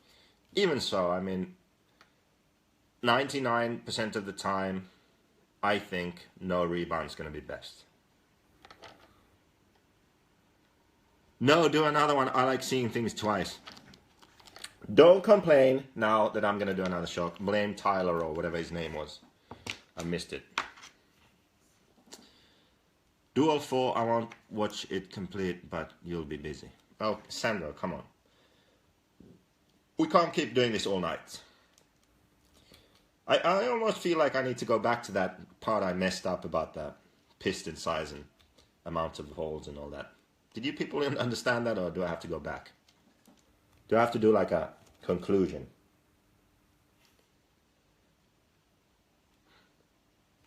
even so, I mean, 99% of the time, I think no rebound is going to be best. No, do another one. I like seeing things twice. Don't complain now that I'm going to do another shock. Blame Tyler or whatever his name was. I missed it. Do all 4. I won't watch it complete, but you'll be busy. Oh, Sandro, come on. We can't keep doing this all night. I almost feel like I need to go back to that part I messed up about the piston size and amount of holes and all that. Did you people understand that, or do I have to go back? Do I have to do like a conclusion?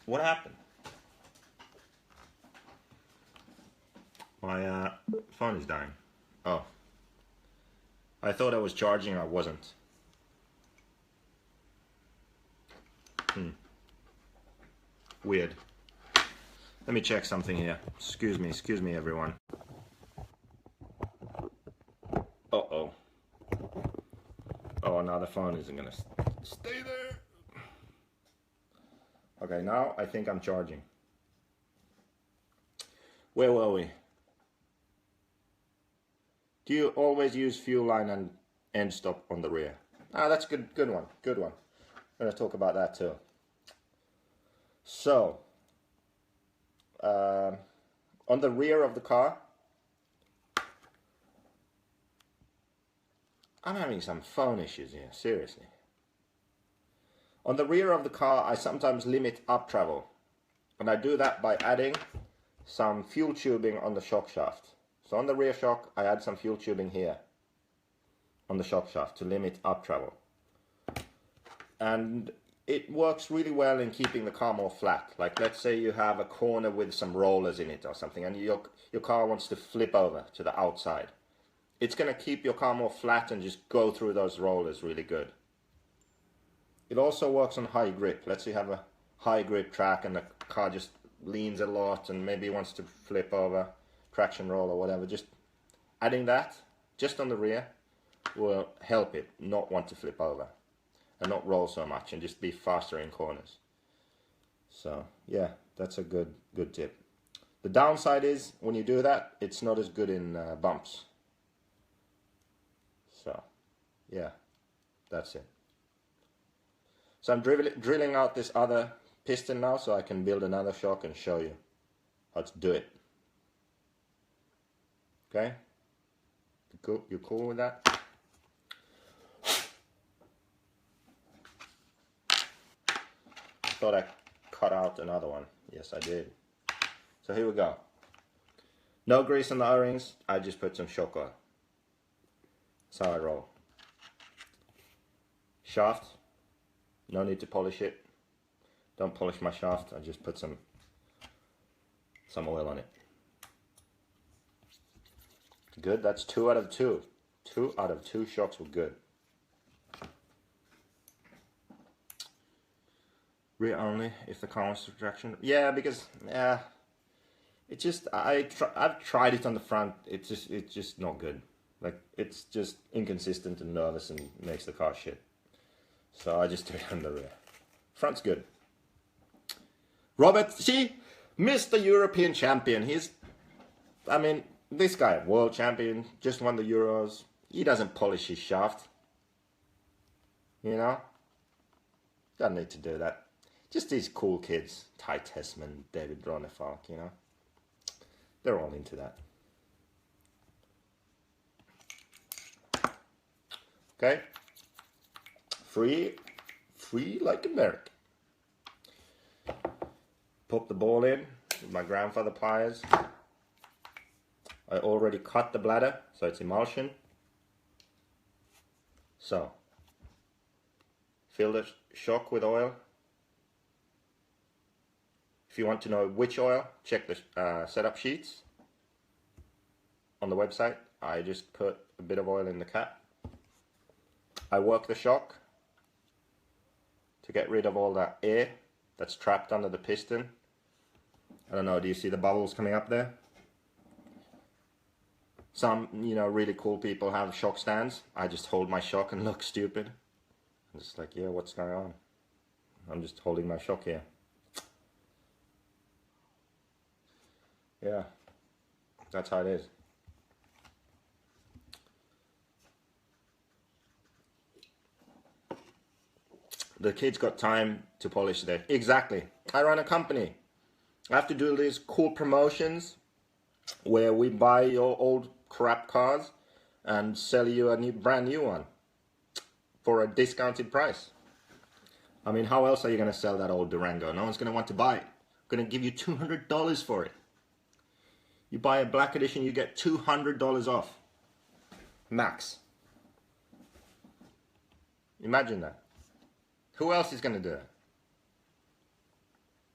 What happened? My phone is dying. Oh. I thought I was charging, I wasn't. Weird. Let me check something here. Excuse me everyone. Uh-oh. Oh, now the phone isn't gonna stay there. Okay, now I think I'm charging. Where were we? Do you always use fuel line and end stop on the rear? Ah, that's good one. Good one. I'm going to talk about that too. So, on the rear of the car, I'm having some phone issues here, seriously. On the rear of the car, I sometimes limit up travel. And I do that by adding some fuel tubing on the shock shaft. So on the rear shock, I add some fuel tubing here on the shock shaft to limit up travel. And it works really well in keeping the car more flat. Like, let's say you have a corner with some rollers in it or something, and your car wants to flip over to the outside. It's going to keep your car more flat and just go through those rollers really good. It also works on high grip. Let's say you have a high grip track and the car just leans a lot and maybe wants to flip over, traction roll or whatever. Just adding that just on the rear will help it not want to flip over and not roll so much and just be faster in corners. So yeah, that's a good tip. The downside is when you do that, it's not as good in bumps. So yeah, that's it. So I'm drilling out this other piston now so I can build another shock and show you how to do it. Okay? You cool with that? Thought I cut out another one. Yes, I did. So here we go. No grease on the O-rings. I just put some shock oil. That's how I roll. Shaft. No need to polish it. Don't polish my shaft. I just put some oil on it. Good. That's 2 out of 2. 2 out of 2 shocks were good. Rear only if the car wants traction. Yeah, because it just I've tried it on the front. It's just not good. Like, it's just inconsistent and nervous and makes the car shit. So I just do it on the rear. Front's good. Robert, see, Mr. European Champion. I mean, this guy, world champion, just won the Euros. He doesn't polish his shaft. You know? Doesn't need to do that. Just these cool kids, Ty Tessman, David Ronefalk, you know? They're all into that. Okay? Free like America. Pop the ball in with my grandfather pliers. I already cut the bladder, so it's emulsion. So, fill the shock with oil. If you want to know which oil, check the setup sheets on the website. I just put a bit of oil in the cap. I work the shock to get rid of all that air that's trapped under the piston. I don't know, do you see the bubbles coming up there? Some, you know, really cool people have shock stands. I just hold my shock and look stupid. I'm just like, yeah, what's going on? I'm just holding my shock here. Yeah, that's how it is. The kids got time to polish their... Exactly. I run a company. I have to do these cool promotions where we buy your old crap cars and sell you a brand new one for a discounted price. I mean, how else are you going to sell that old Durango? No one's going to want to buy it. I'm going to give you $200 for it. You buy a black edition, you get $200 off. Max. Imagine that. Who else is going to do it?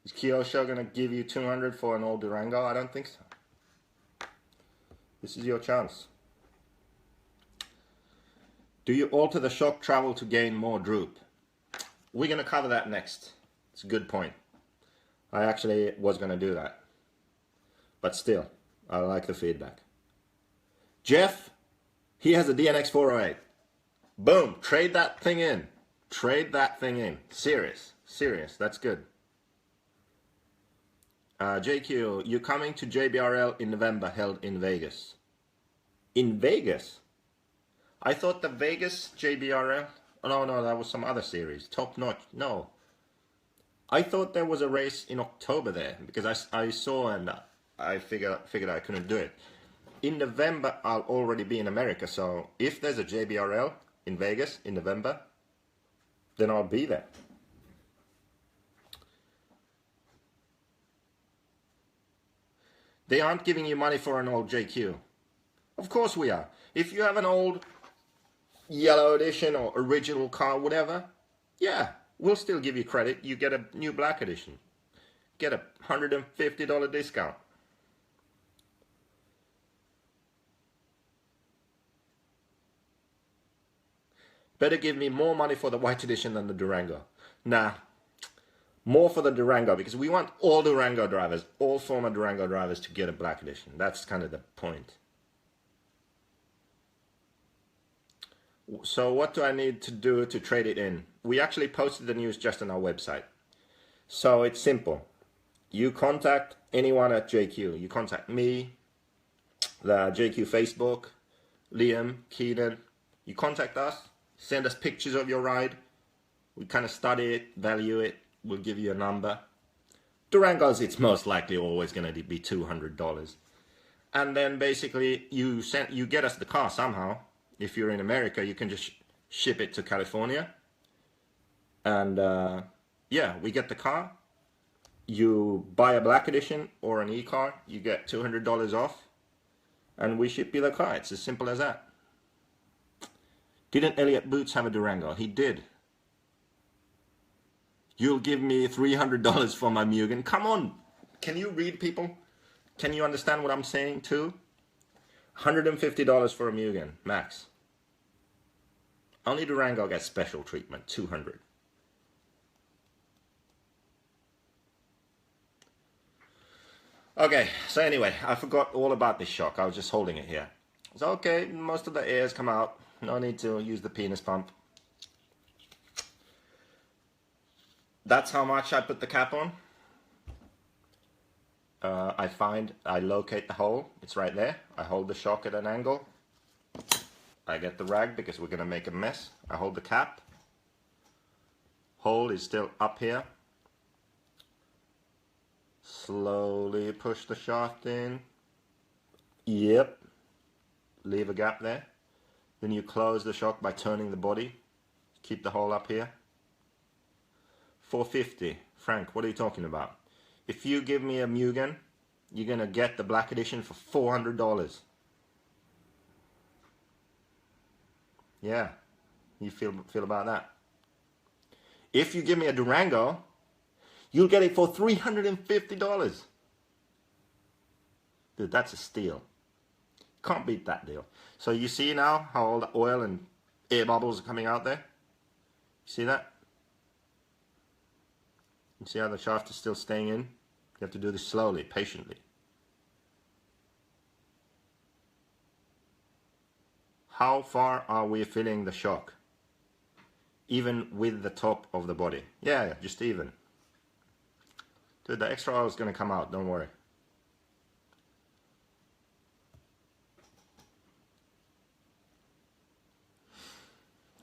Is Kyosho going to give you $200 for an old Durango? I don't think so. This is your chance. Do you alter the shock travel to gain more droop? We're going to cover that next. It's a good point. I actually was going to do that. But still, I like the feedback. Jeff, he has a DNX 408. Boom, trade that thing in. Trade that thing in. Serious. That's good. JQ, you're coming to JBRL in November, held in Vegas. In Vegas? I thought the Vegas JBRL Oh, no, no, that was some other series. Top Notch. No. I thought there was a race in October there because I saw and I figured I couldn't do it. In November, I'll already be in America. So if there's a JBRL in Vegas in November, then I'll be there. They aren't giving you money for an old JQ. Of course we are. If you have an old yellow edition or original car, whatever, yeah, we'll still give you credit. You get a new black edition. Get a $150 discount. Better give me more money for the white edition than the Durango. Nah, more for the Durango, because we want all Durango drivers, all former Durango drivers to get a black edition. That's kind of the point. So what do I need to do to trade it in? We actually posted the news just on our website. So it's simple. You contact anyone at JQ. You contact me, the JQ Facebook, Liam, Keenan. You contact us, send us pictures of your ride. We kind of study it, value it. We'll give you a number. Durangos, it's most likely always going to be $200. And then basically you get us the car somehow. If you're in America, you can just ship it to California. And yeah, we get the car. You buy a black edition or an e-car, you get $200 off. And we ship you the car. It's as simple as that. Didn't Elliot Boots have a Durango? He did. You'll give me $300 for my Mugen. Come on. Can you read, people? Can you understand what I'm saying too? $150 for a Mugen, max. Only Durango gets special treatment, $200. Okay, so anyway, I forgot all about this shock. I was just holding it here. So okay, most of the air's come out. No need to use the penis pump. That's how much I put the cap on. I locate the hole. It's right there. I hold the shock at an angle. I get the rag because we're going to make a mess. I hold the cap. Hole is still up here. Slowly push the shaft in. Yep. Leave a gap there. Then you close the shock by turning the body. Keep the hole up here. $450. Frank, what are you talking about? If you give me a Mugen, you're going to get the black edition for $400. Yeah. You feel about that? If you give me a Durango, you'll get it for $350. Dude, that's a steal. Can't beat that deal. So you see now how all the oil and air bubbles are coming out there? You see that? You see how the shaft is still staying in? You have to do this slowly, patiently. How far are we filling the shock? Even with the top of the body. Yeah, just even. Dude, the extra oil is going to come out, don't worry.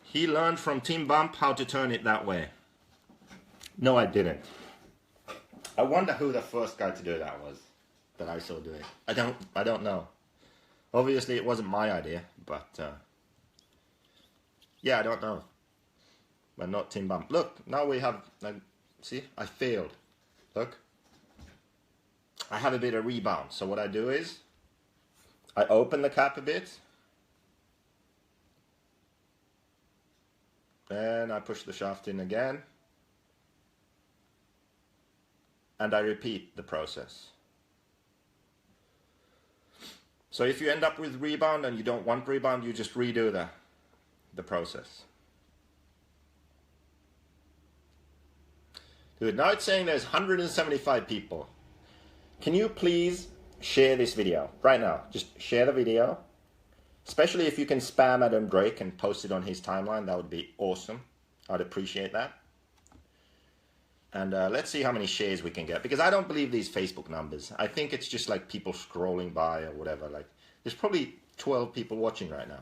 He learned from Team Bump how to turn it that way. No, I didn't. I wonder who the first guy to do that was that I saw doing. I don't know. Obviously, it wasn't my idea, but yeah, I don't know. But not Team Bump. Look, now we have. See, I failed. Look, I have a bit of rebound. So what I do is, I open the cap a bit, and I push the shaft in again. And I repeat the process. So if you end up with rebound and you don't want rebound, you just redo the process. Dude, now it's saying there's 175 people. Can you please share this video right now? Just share the video. Especially if you can spam Adam Drake and post it on his timeline, that would be awesome. I'd appreciate that. And let's see how many shares we can get. Because I don't believe these Facebook numbers. I think it's just like people scrolling by or whatever. Like, there's probably 12 people watching right now.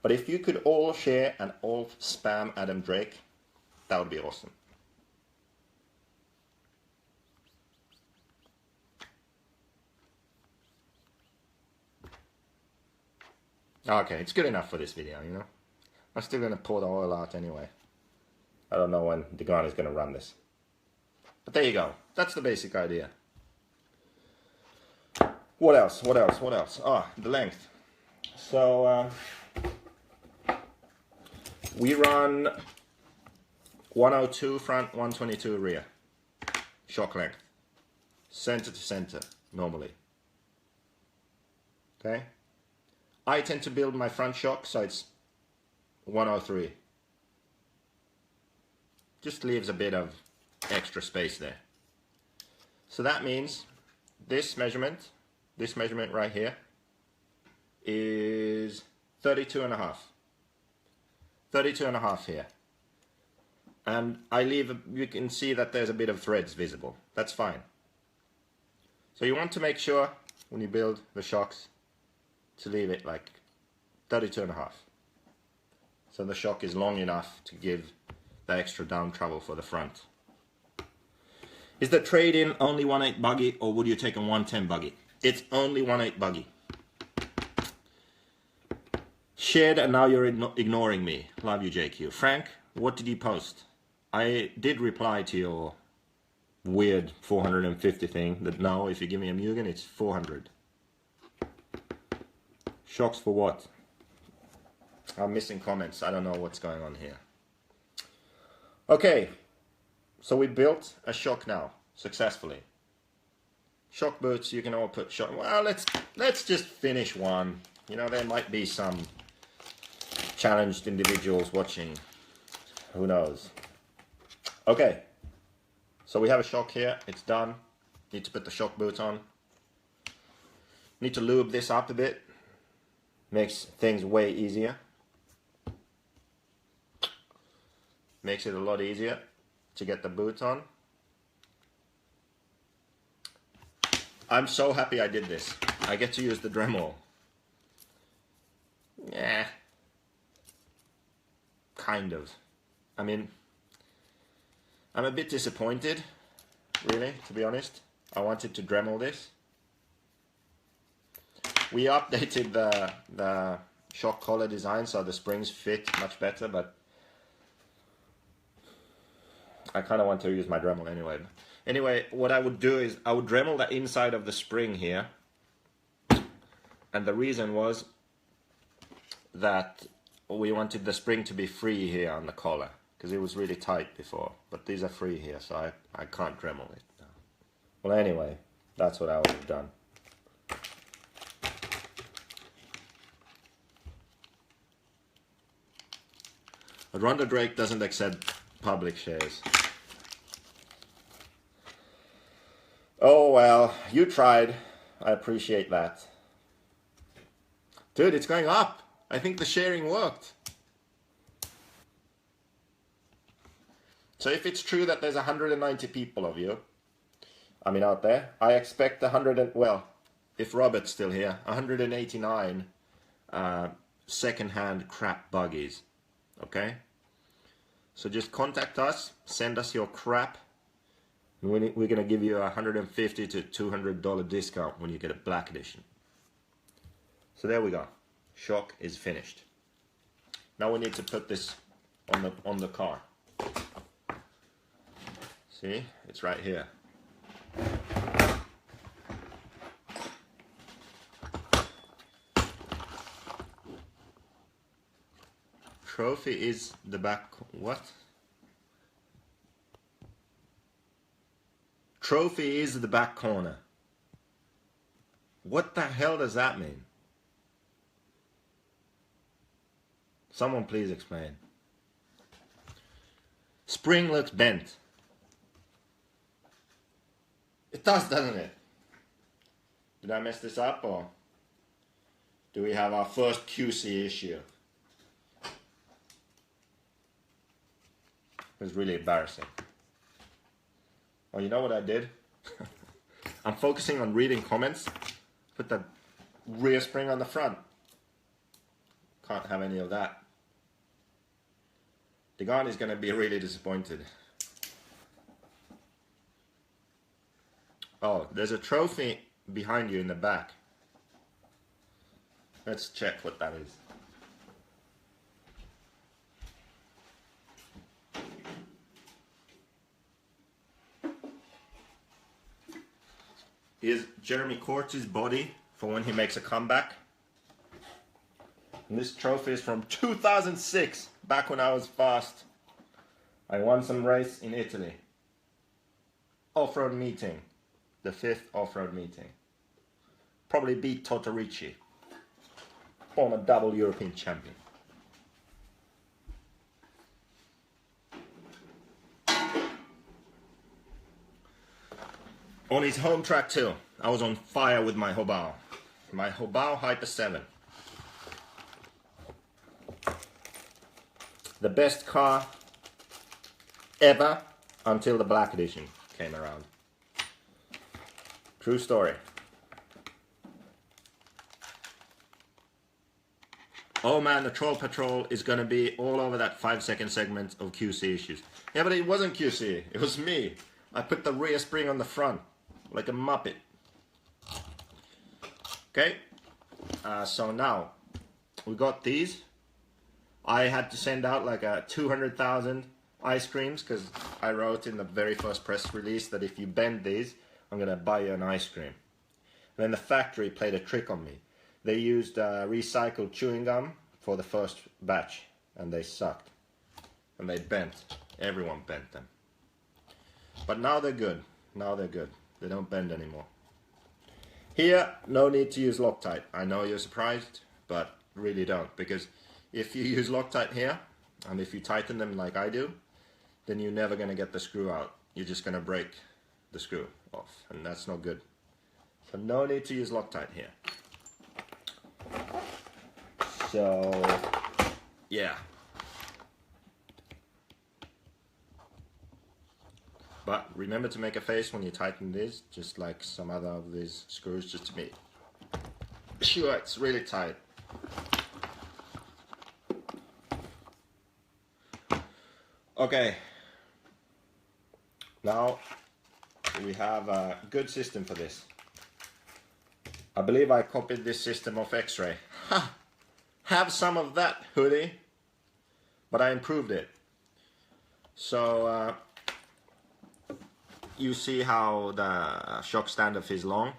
But if you could all share and all spam Adam Drake, that would be awesome. Okay, it's good enough for this video, you know. I'm still going to pour the oil out anyway. I don't know when the gun is going to run this. But there you go. That's the basic idea. What else? What else? What else? Ah, the length. So, we run 102 front, 122 rear. Shock length. Center to center, normally. Okay? I tend to build my front shock, so it's 103. Just leaves a bit of extra space there. So that means this measurement right here is 32 and a half. 32 and a half here. And I leave, you can see that there's a bit of threads visible. That's fine. So you want to make sure when you build the shocks to leave it like 32 and a half. So the shock is long enough to give the extra down travel for the front. Is the trade-in only 1.8 buggy, or would you take a 110 buggy? It's only 1.8 buggy. Shared and now you're ignoring me. Love you, JQ. Frank, what did you post? I did reply to your weird 450 thing that no, if you give me a Mugen, it's 400. Shocks for what? I'm missing comments. I don't know what's going on here. Okay, so we built a shock now successfully. Shock boots, you can all put shock. Well, let's just finish one. You know, there might be some challenged individuals watching. Who knows? Okay, so we have a shock here. It's done. Need to put the shock boots on. Need to lube this up a bit. Makes things way easier. Makes it a lot easier to get the boots on. I'm so happy I did this. I get to use the Dremel. Yeah. Kind of. I mean, I'm a bit disappointed, really, to be honest. I wanted to Dremel this. We updated the shock collar design so the springs fit much better, but I kind of want to use my Dremel anyway. Anyway, what I would do is I would Dremel the inside of the spring here. And the reason was that we wanted the spring to be free here on the collar, because it was really tight before. But these are free here, so I can't Dremel it. Well, anyway, that's what I would have done. But Ronda Drake doesn't accept public shares. Oh well, you tried. I appreciate that. Dude, it's going up. I think the sharing worked. So if it's true that there's 190 people of you, I mean out there, I expect 100, well, if Robert's still here, 189 second-hand crap buggies. Okay? So just contact us, send us your crap. We're going to give you a $150 to $200 discount when you get a black edition. So there we go. Shock is finished. Now we need to put this on the car. See? It's right here. Trophy is the back... What? Trophy is the back corner. What the hell does that mean? Someone please explain. Spring looks bent. It does, doesn't it? Did I mess this up, or do we have our first QC issue? It was really embarrassing. Oh, you know what I did? I'm focusing on reading comments. Put the rear spring on the front. Can't have any of that. THEQuagraine is going to be really disappointed. Oh, there's a trophy behind you in the back. Let's check what that is. Here's Jeremy Courts' body for when he makes a comeback. And this trophy is from 2006, back when I was fast. I won some race in Italy. Off-road meeting. The 5th off-road meeting. Probably beat Totorici. Former double European champion. On his home track too, I was on fire with my Hobao. My Hobao Hyper 7. The best car ever until the black edition came around. True story. Oh man, the Troll Patrol is gonna be all over that 5-second segment of QC issues. Yeah, but it wasn't QC, it was me. I put the rear spring on the front, like a Muppet. Okay, so now, we got these. I had to send out like 200,000 ice creams because I wrote in the very first press release that if you bend these, I'm gonna buy you an ice cream. And then the factory played a trick on me. They used recycled chewing gum for the first batch and they sucked. And they bent. Everyone bent them. But now they're good. Now they're good. They don't bend anymore. Here, no need to use Loctite. I know you're surprised, but really don't. Because if you use Loctite here, and if you tighten them like I do, then you're never going to get the screw out. You're just going to break the screw off, and that's not good. So no need to use Loctite here. So, yeah. But remember to make a face when you tighten this, just like some other of these screws, just to be sure it's really tight. Okay, now we have a good system for this. I believe I copied this system off X-Ray. Ha! Have some of that, hoodie. But I improved it. So, you see how the shock standoff is long?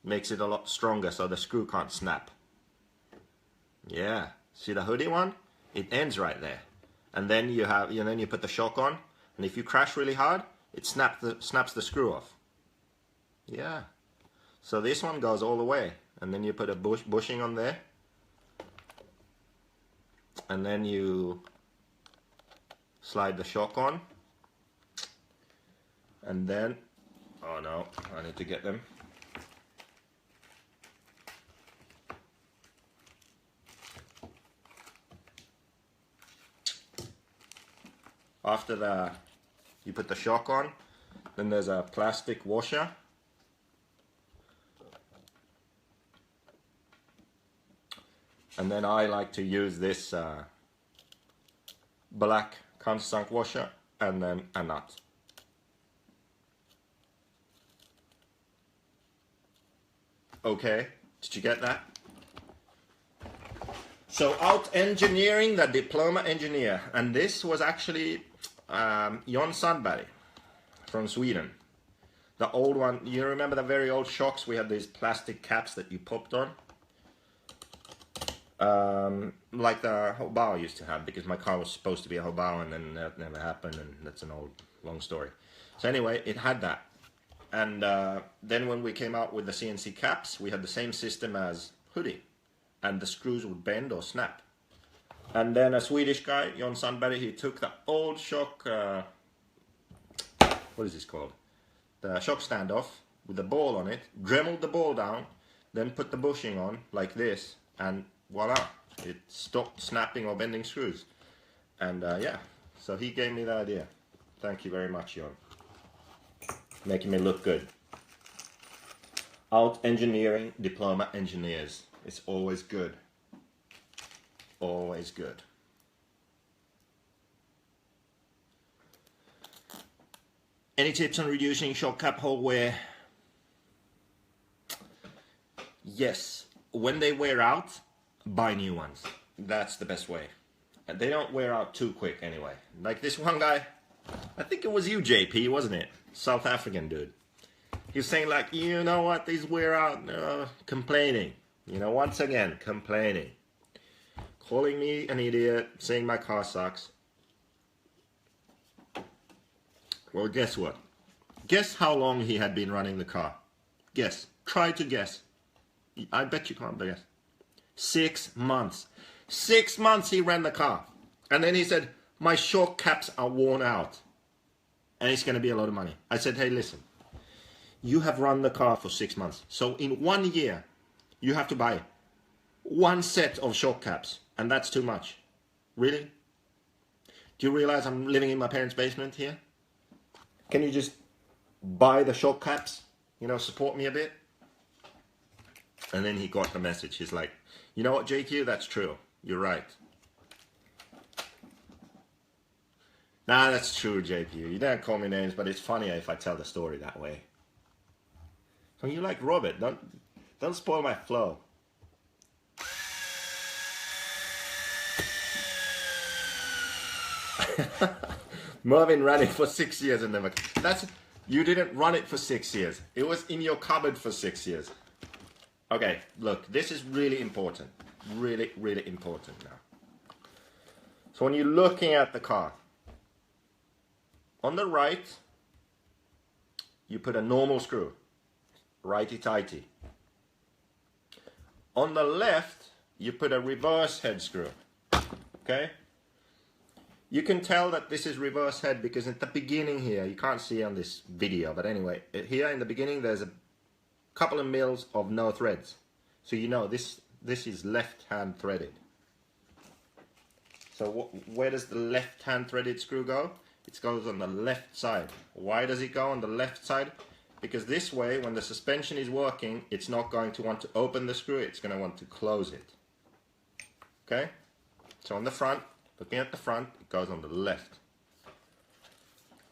Makes it a lot stronger so the screw can't snap. Yeah, see the hoodie one? It ends right there. And then you put the shock on, and if you crash really hard, it snaps the screw off. Yeah. So this one goes all the way, and then you put a bushing on there, and then you slide the shock on, and then, oh no, I need to get them. After you put the shock on, then there's a plastic washer. And then I like to use this black countersunk washer and then a nut. Okay, did you get that? So out engineering the diploma engineer, and this was actually Jon Sandberg from Sweden. The old one, you remember the very old shocks? We had these plastic caps that you popped on. Like the Hobao used to have, because my car was supposed to be a Hobao and then that never happened, and that's an old long story. So anyway, it had that. And then when we came out with the CNC caps, we had the same system as hoodie. And the screws would bend or snap. And then a Swedish guy, Jon Sandberg, he took the old shock, what is this called? The shock standoff with the ball on it, dremeled the ball down, then put the bushing on like this, and voila, it stopped snapping or bending screws. And yeah, so he gave me the idea. Thank you very much, Jon. Making me look good. Out engineering diploma engineers. It's always good. always good. Any tips on reducing shock cap hole wear? Yes, when they wear out, buy new ones. That's the best way. And they don't wear out too quick anyway. Like this one guy, I think it was you, JP, wasn't it? South African dude. He was saying like, you know what, these wear out, complaining. You know, once again, complaining. Calling me an idiot, saying my car sucks. Well, guess what? Guess how long he had been running the car. Guess. Try to guess. I bet you can't guess. 6 months. 6 months he ran the car. And then he said, my shock caps are worn out. And it's going to be a lot of money. I said, hey, listen. You have run the car for 6 months. So in 1 year, you have to buy 1 set of shock caps. And that's too much. Really? Do you realize I'm living in my parents' basement here? Can you just buy the shock caps? You know, support me a bit? And then he got the message. He's like, you know what, JQ? That's true. You're right. Nah, that's true, JQ. You don't call me names, but it's funnier if I tell the story that way. So you like Robert. Don't spoil my flow. Mervin ran it for 6 years and never... You didn't run it for 6 years. It was in your cupboard for 6 years. Okay, look, this is really important. Really, really important now. So when you're looking at the car, on the right, you put a normal screw, righty-tighty. On the left, you put a reverse head screw, okay? You can tell that this is reverse head because at the beginning here, you can't see on this video, but anyway, here in the beginning there's a couple of mils of no threads. So you know this is left hand threaded. So where does the left hand threaded screw go? It goes on the left side. Why does it go on the left side? Because this way, when the suspension is working, it's not going to want to open the screw, it's going to want to close it. Okay? So on the front, looking at the front, it goes on the left.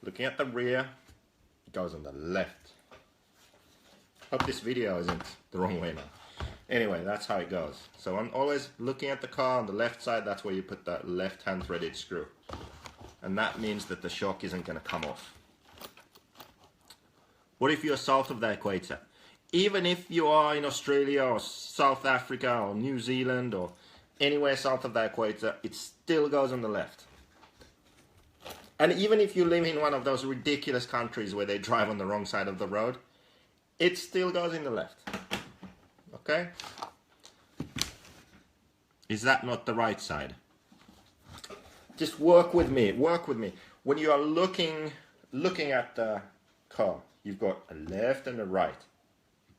Looking at the rear, it goes on the left. Hope this video isn't the wrong way now. Anyway, that's how it goes. So I'm always looking at the car on the left side, that's where you put that left hand threaded screw. And that means that the shock isn't going to come off. What if you're south of the equator? Even if you are in Australia or South Africa or New Zealand or anywhere south of the equator, it still goes on the left. And even if you live in one of those ridiculous countries where they drive on the wrong side of the road, it still goes in the left. Okay? Is that not the right side? Just work with me, work with me. When you are looking at the car, you've got a left and a right.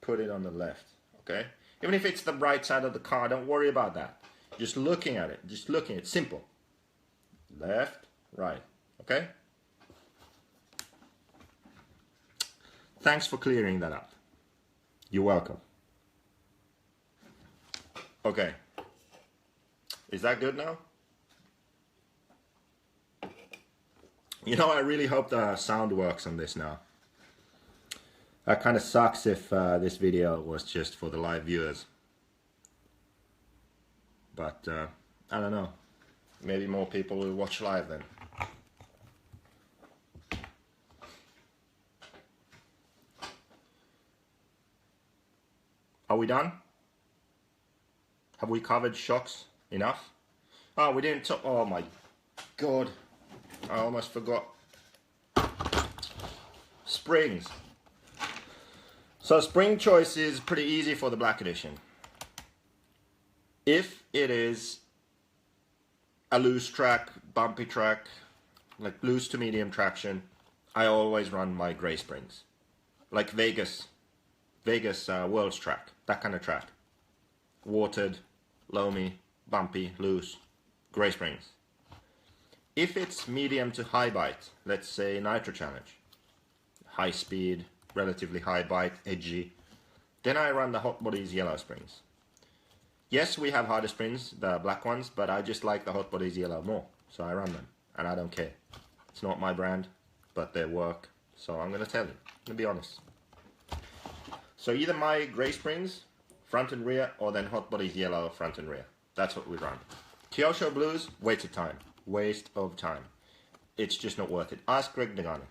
Put it on the left, okay? Even if it's the right side of the car, don't worry about that. Just looking at it, just looking, it's simple. Left, right, okay? Thanks for clearing that up. You're welcome. Okay. Is that good now? You know, I really hope the sound works on this now. That kind of sucks if this video was just for the live viewers. But, I don't know. Maybe more people will watch live then. Are we done? Have we covered shocks enough? Oh, we didn't talk. Oh my God. I almost forgot. Springs. So spring choice is pretty easy for the Black Edition. If it is a loose track, bumpy track, like loose to medium traction, I always run my gray springs. Like Vegas World's track, that kind of track. Watered, loamy, bumpy, loose, gray springs. If it's medium to high bite, let's say Nitro Challenge, high speed, relatively high bite, edgy, then I run the Hot Bodies yellow springs. Yes, we have harder springs, the black ones, but I just like the Hot Bodies yellow more, so I run them, and I don't care. It's not my brand, but they work, so I'm going to tell you. I'm going to be honest. So either my grey springs, front and rear, or then Hot Bodies yellow, front and rear. That's what we run. Kyosho blues, waste of time. Waste of time. It's just not worth it. Ask Greg Nagano.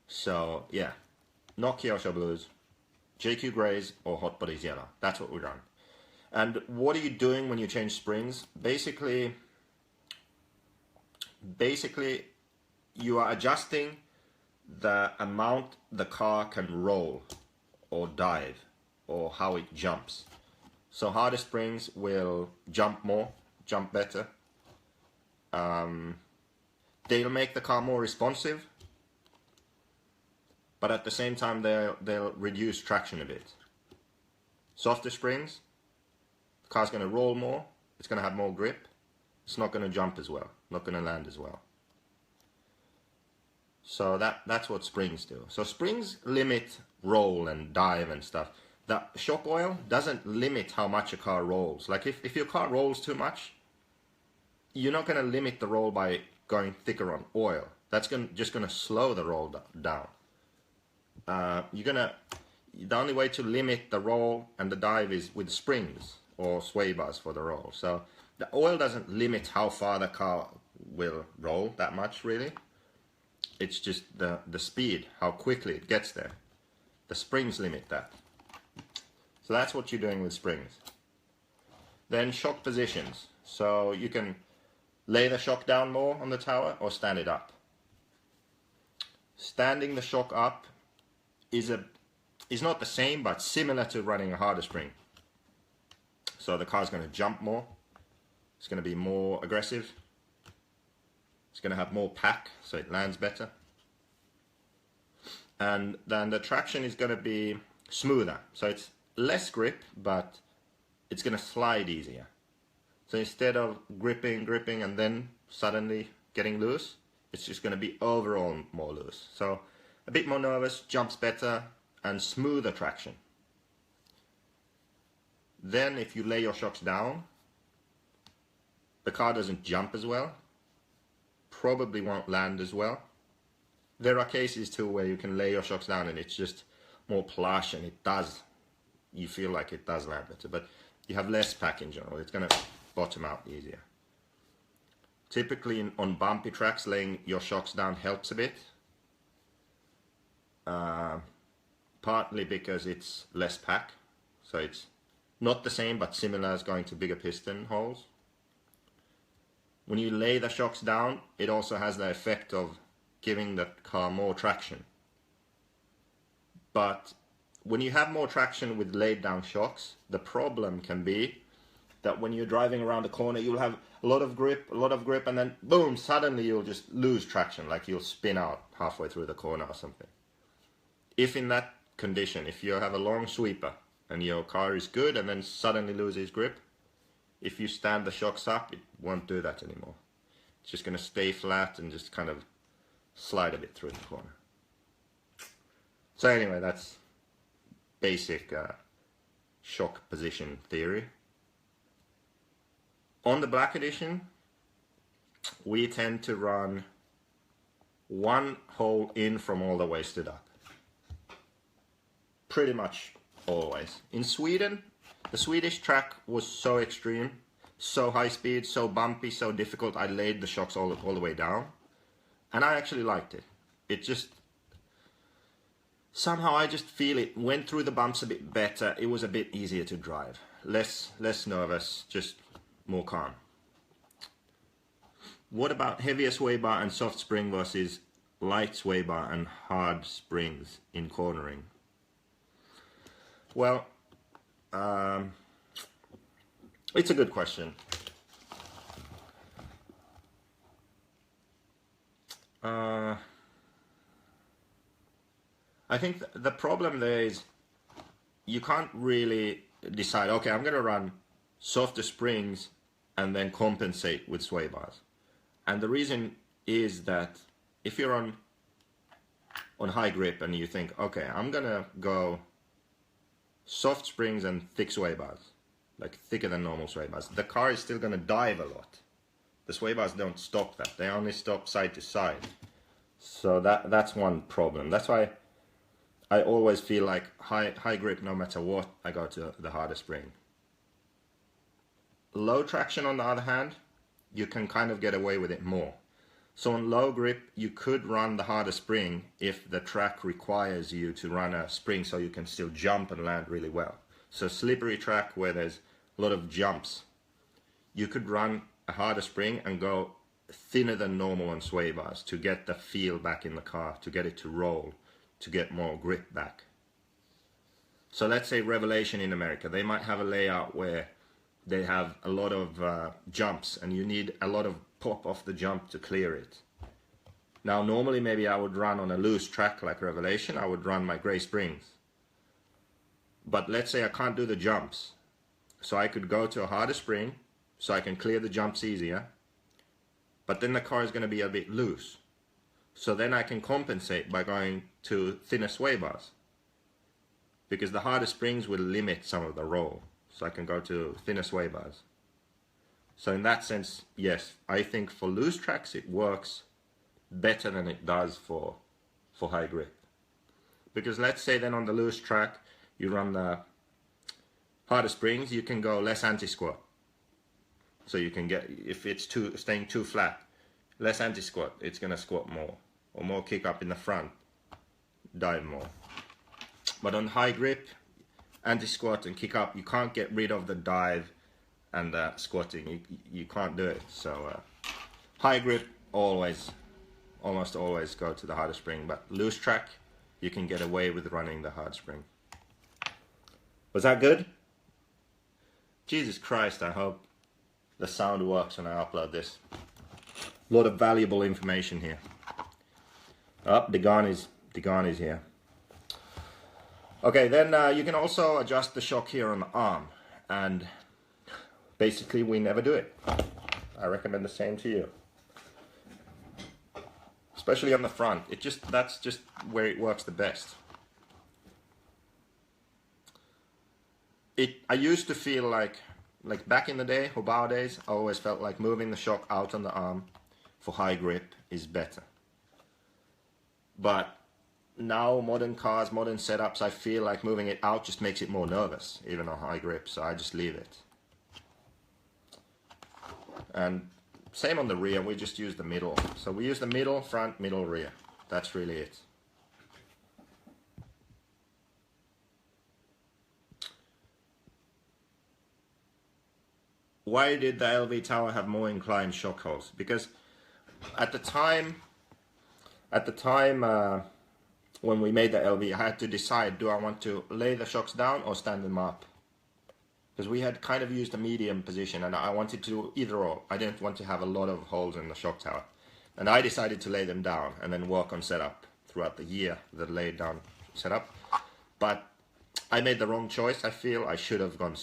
So, yeah. Not Kyosho blues, JQ greys, or Hot Bodies yellow. That's what we run. And what are you doing when you change springs? Basically, you are adjusting the amount the car can roll or dive or how it jumps. So harder springs will jump more, jump better. They'll make the car more responsive, but at the same time they'll reduce traction a bit. Softer springs, the car's going to roll more, it's going to have more grip, it's not going to jump as well, not going to land as well. So that's what springs do. So springs limit roll and dive and stuff. The shock oil doesn't limit how much a car rolls. Like if your car rolls too much, you're not going to limit the roll by going thicker on oil. That's just going to slow the roll down. The only way to limit the roll and the dive is with springs or sway bars for the roll. So the oil doesn't limit how far the car will roll that much, really. It's just the speed, how quickly it gets there. The springs limit that. So that's what you're doing with springs. Then shock positions. So you can lay the shock down more on the tower or stand it up. Standing the shock up is not the same, but similar to running a harder spring. So the car's going to jump more. It's going to be more aggressive. It's going to have more pack, so it lands better. And then the traction is going to be smoother. So it's less grip, but it's going to slide easier. So instead of gripping, and then suddenly getting loose, it's just going to be overall more loose. So a bit more nervous, jumps better, and smoother traction. Then if you lay your shocks down, the car doesn't jump as well. Probably won't land as well. There are cases too where you can lay your shocks down and it's just more plush and you feel like it does land better, but you have less pack in general. It's going to bottom out easier. Typically on bumpy tracks, laying your shocks down helps a bit. Partly because it's less pack, so it's not the same but similar as going to bigger piston holes. When you lay the shocks down, it also has the effect of giving the car more traction. But when you have more traction with laid down shocks, the problem can be that when you're driving around the corner, you'll have a lot of grip, and then boom, suddenly you'll just lose traction, like you'll spin out halfway through the corner or something. If in that condition, if you have a long sweeper and your car is good and then suddenly loses grip, if you stand the shocks up, it won't do that anymore. It's just going to stay flat and just kind of slide a bit through the corner. So anyway, that's basic shock position theory. On the Black Edition, we tend to run one hole in from all the way stood up. Pretty much always. In Sweden, the Swedish track was so extreme, so high speed, so bumpy, so difficult, I laid the shocks all the way down. And I actually liked it. It just, somehow I just feel it went through the bumps a bit better. It was a bit easier to drive. Less nervous, just more calm. What about heavier sway bar and soft spring versus light sway bar and hard springs in cornering? Well, it's a good question. I think the problem there is you can't really decide, okay, I'm going to run softer springs and then compensate with sway bars. And the reason is that if you're on high grip and you think, okay, I'm going to go soft springs and thick sway bars, like thicker than normal sway bars, the car is still going to dive a lot. The sway bars don't stop that. They only stop side to side. So that's one problem. That's why I always feel like high grip, no matter what, I go to the harder spring. Low traction, on the other hand, you can kind of get away with it more. So on low grip, you could run the harder spring if the track requires you to run a spring so you can still jump and land really well. So slippery track where there's a lot of jumps, you could run a harder spring and go thinner than normal on sway bars to get the feel back in the car, to get it to roll, to get more grip back. So let's say Revelation in America, they might have a layout where they have a lot of jumps and you need a lot of pop off the jump to clear it. Now normally maybe I would run on a loose track like Revelation, I would run my gray springs. But let's say I can't do the jumps, so I could go to a harder spring so I can clear the jumps easier, but then the car is going to be a bit loose. So then I can compensate by going to thinner sway bars, because the harder springs will limit some of the roll. So I can go to thinner sway bars. So in that sense, yes, I think for loose tracks it works better than it does for high grip. Because let's say then on the loose track you run the harder springs, you can go less anti-squat. So you can get, if it's staying too flat, less anti-squat, it's going to squat more. Or more kick up in the front, dive more. But on high grip, anti-squat and kick up, you can't get rid of the dive and the squatting. You can't do it. So high grip, almost always go to the harder spring. But loose track, you can get away with running the hard spring. Was that good? Jesus Christ, I hope the sound works when I upload this. A lot of valuable information here. Oh, THEQuagraine's here. Okay, then you can also adjust the shock here on the arm, and basically we never do it. I recommend the same to you, especially on the front. That's just where it works the best. I used to feel like back in the day, Hobao days, I always felt like moving the shock out on the arm for high grip is better. But now modern cars, modern setups, I feel like moving it out just makes it more nervous, even on high grip, so I just leave it. And same on the rear, we just use the middle. So we use the middle, front, middle, rear. That's really it. Why did the Elbe tower have more inclined shock holes? Because at the time when we made the Elbe, I had to decide, do I want to lay the shocks down or stand them up? Because we had kind of used a medium position and I wanted to do either or. I didn't want to have a lot of holes in the shock tower. And I decided to lay them down and then work on setup throughout the year, the laid down setup. But I made the wrong choice. I feel I should have gone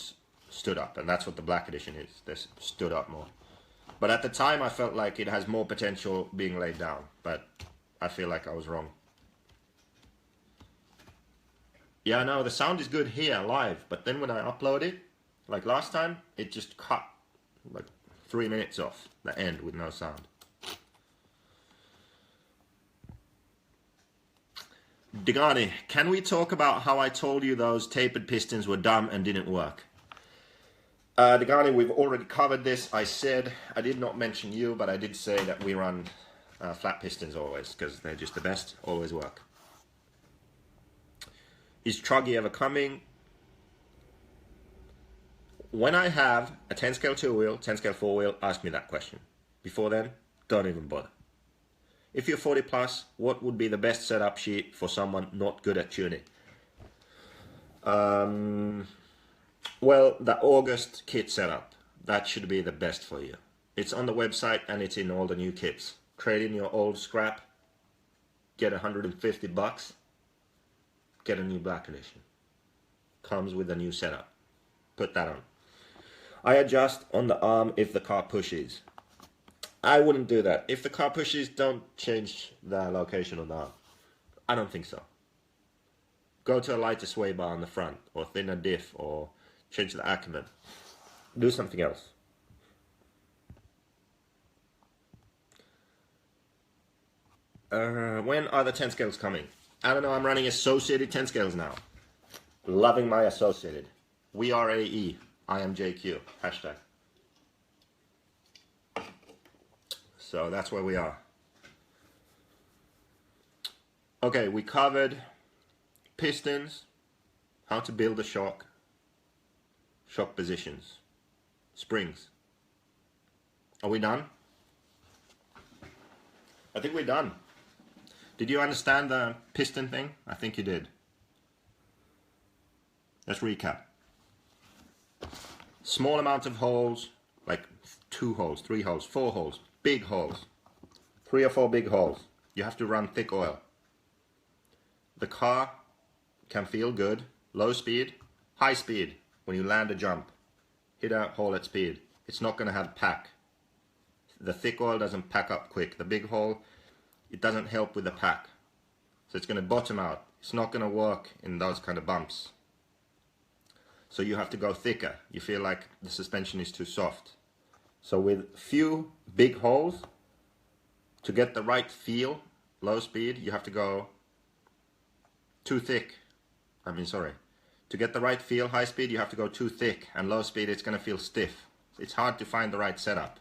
stood up, and that's what the black edition is. This stood up more. But at the time I felt like it has more potential being laid down, but I feel like I was wrong. Yeah, no, the sound is good here live, but then when I upload it, like last time, it just cut like 3 minutes off the end with no sound. Digani, can we talk about how I told you those tapered pistons were dumb and didn't work? Digani, we've already covered this. I did not mention you, but I did say that we run flat pistons always, because they're just the best, always work. Is Truggy ever coming? When I have a 10 scale 2 wheel, 10 scale 4 wheel, ask me that question. Before then, don't even bother. If you're 40 plus, what would be the best setup sheet for someone not good at tuning? Well, the August kit setup, that should be the best for you. It's on the website and it's in all the new kits. Trade in your old scrap, get $150, get a new black edition. Comes with a new setup. Put that on. I adjust on the arm if the car pushes. I wouldn't do that. If the car pushes, don't change the location on the arm. I don't think so. Go to a lighter sway bar on the front, or thinner diff, or change the Ackerman. Do something else. When are the 10 scales coming? I don't know, I'm running associated 10 scales now. Loving my associated. We are AE. I am JQ. Hashtag. So that's where we are. Okay, we covered pistons, how to build a shock, shock positions, springs. Are we done? I think we're done. Did you understand the piston thing? I think you did. Let's recap. Small amount of holes, like 2 holes, 3 holes, 4 holes, big holes. 3 or 4 big holes. You have to run thick oil. The car can feel good, low speed, high speed. When you land a jump, hit a hole at speed, it's not going to have pack. The thick oil doesn't pack up quick. The big hole, it doesn't help with the pack. So it's going to bottom out. It's not going to work in those kind of bumps. So you have to go thicker. You feel like the suspension is too soft. So with few big holes, to get the right feel, low speed, you have to go too thick. To get the right feel, high speed, you have to go too thick, and low speed, it's going to feel stiff. It's hard to find the right setup.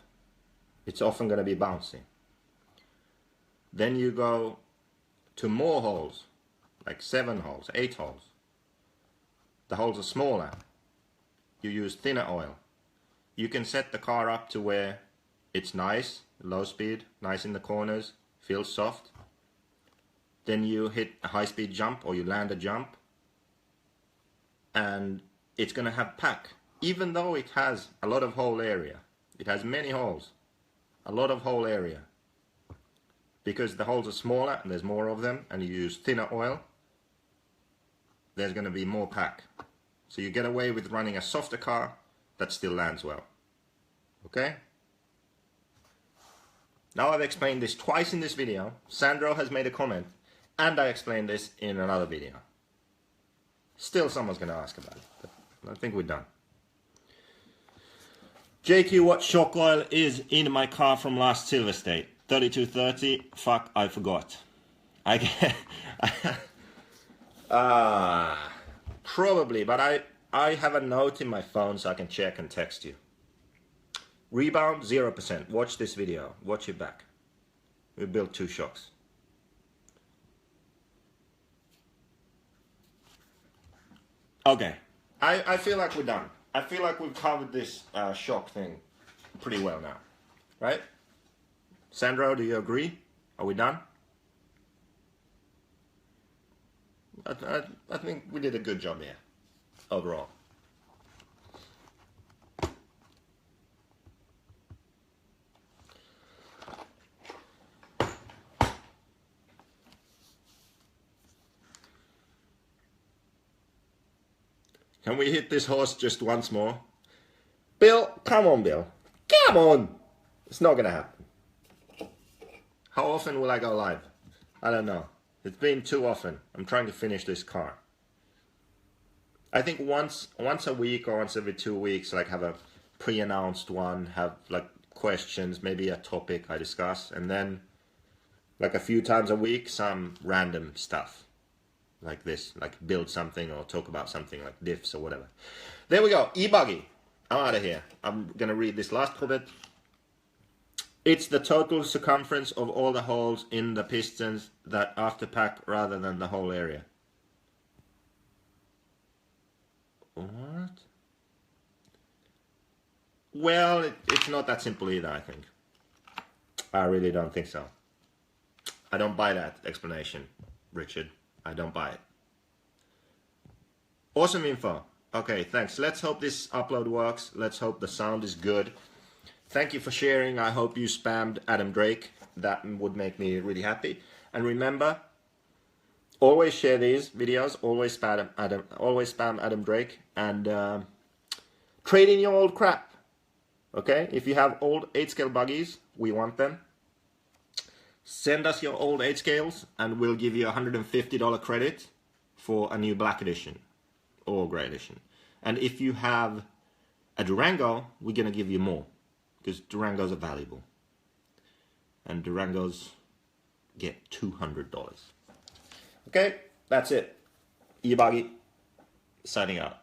It's often going to be bouncy. Then you go to more holes, like 7 holes, 8 holes. The holes are smaller. You use thinner oil. You can set the car up to where it's nice, low speed, nice in the corners, feels soft. Then you hit a high speed jump, or you land a jump, and it's going to have pack. Even though it has a lot of hole area, it has many holes, a lot of hole area. Because the holes are smaller and there's more of them, and you use thinner oil, there's going to be more pack. So you get away with running a softer car that still lands well. Okay? Now I've explained this twice in this video. Sandro has made a comment, and I explained this in another video. Still someone's going to ask about it, but I think we're done. JQ, what shock oil is in my car from last Silver State? 3230, fuck, I forgot. Probably, but I have a note in my phone so I can check and text you. Rebound, 0%. Watch this video. Watch it back. We built 2 shocks. Okay. I feel like we're done. I feel like we've covered this shock thing pretty well now. Right? Sandro, do you agree? Are we done? I think we did a good job here, overall. Can we hit this horse just once more? Bill, come on, Bill. Come on! It's not gonna happen. How often will I go live? I don't know. It's been too often. I'm trying to finish this car. I think once a week or once every 2 weeks, like have a pre-announced one, have like questions, maybe a topic I discuss, and then like a few times a week, some random stuff like this, like build something or talk about something like diffs or whatever. There we go. E-buggy. I'm out of here. I'm gonna read this last comment. It's the total circumference of all the holes in the pistons that afterpack rather than the whole area. What? Well, it's not that simple either, I think. I really don't think so. I don't buy that explanation, Richard. I don't buy it. Awesome info. Okay, thanks. Let's hope this upload works. Let's hope the sound is good. Thank you for sharing. I hope you spammed Adam Drake. That would make me really happy. And remember, always share these videos. Always spam Adam Drake. And trade in your old crap. Okay? If you have old 8-scale buggies, we want them. Send us your old 8 scales and we'll give you $150 credit for a new black edition or gray edition. And if you have a Durango, we're going to give you more, because Durangos are valuable. And Durangos get $200. Okay, that's it. E-Buggy, signing out.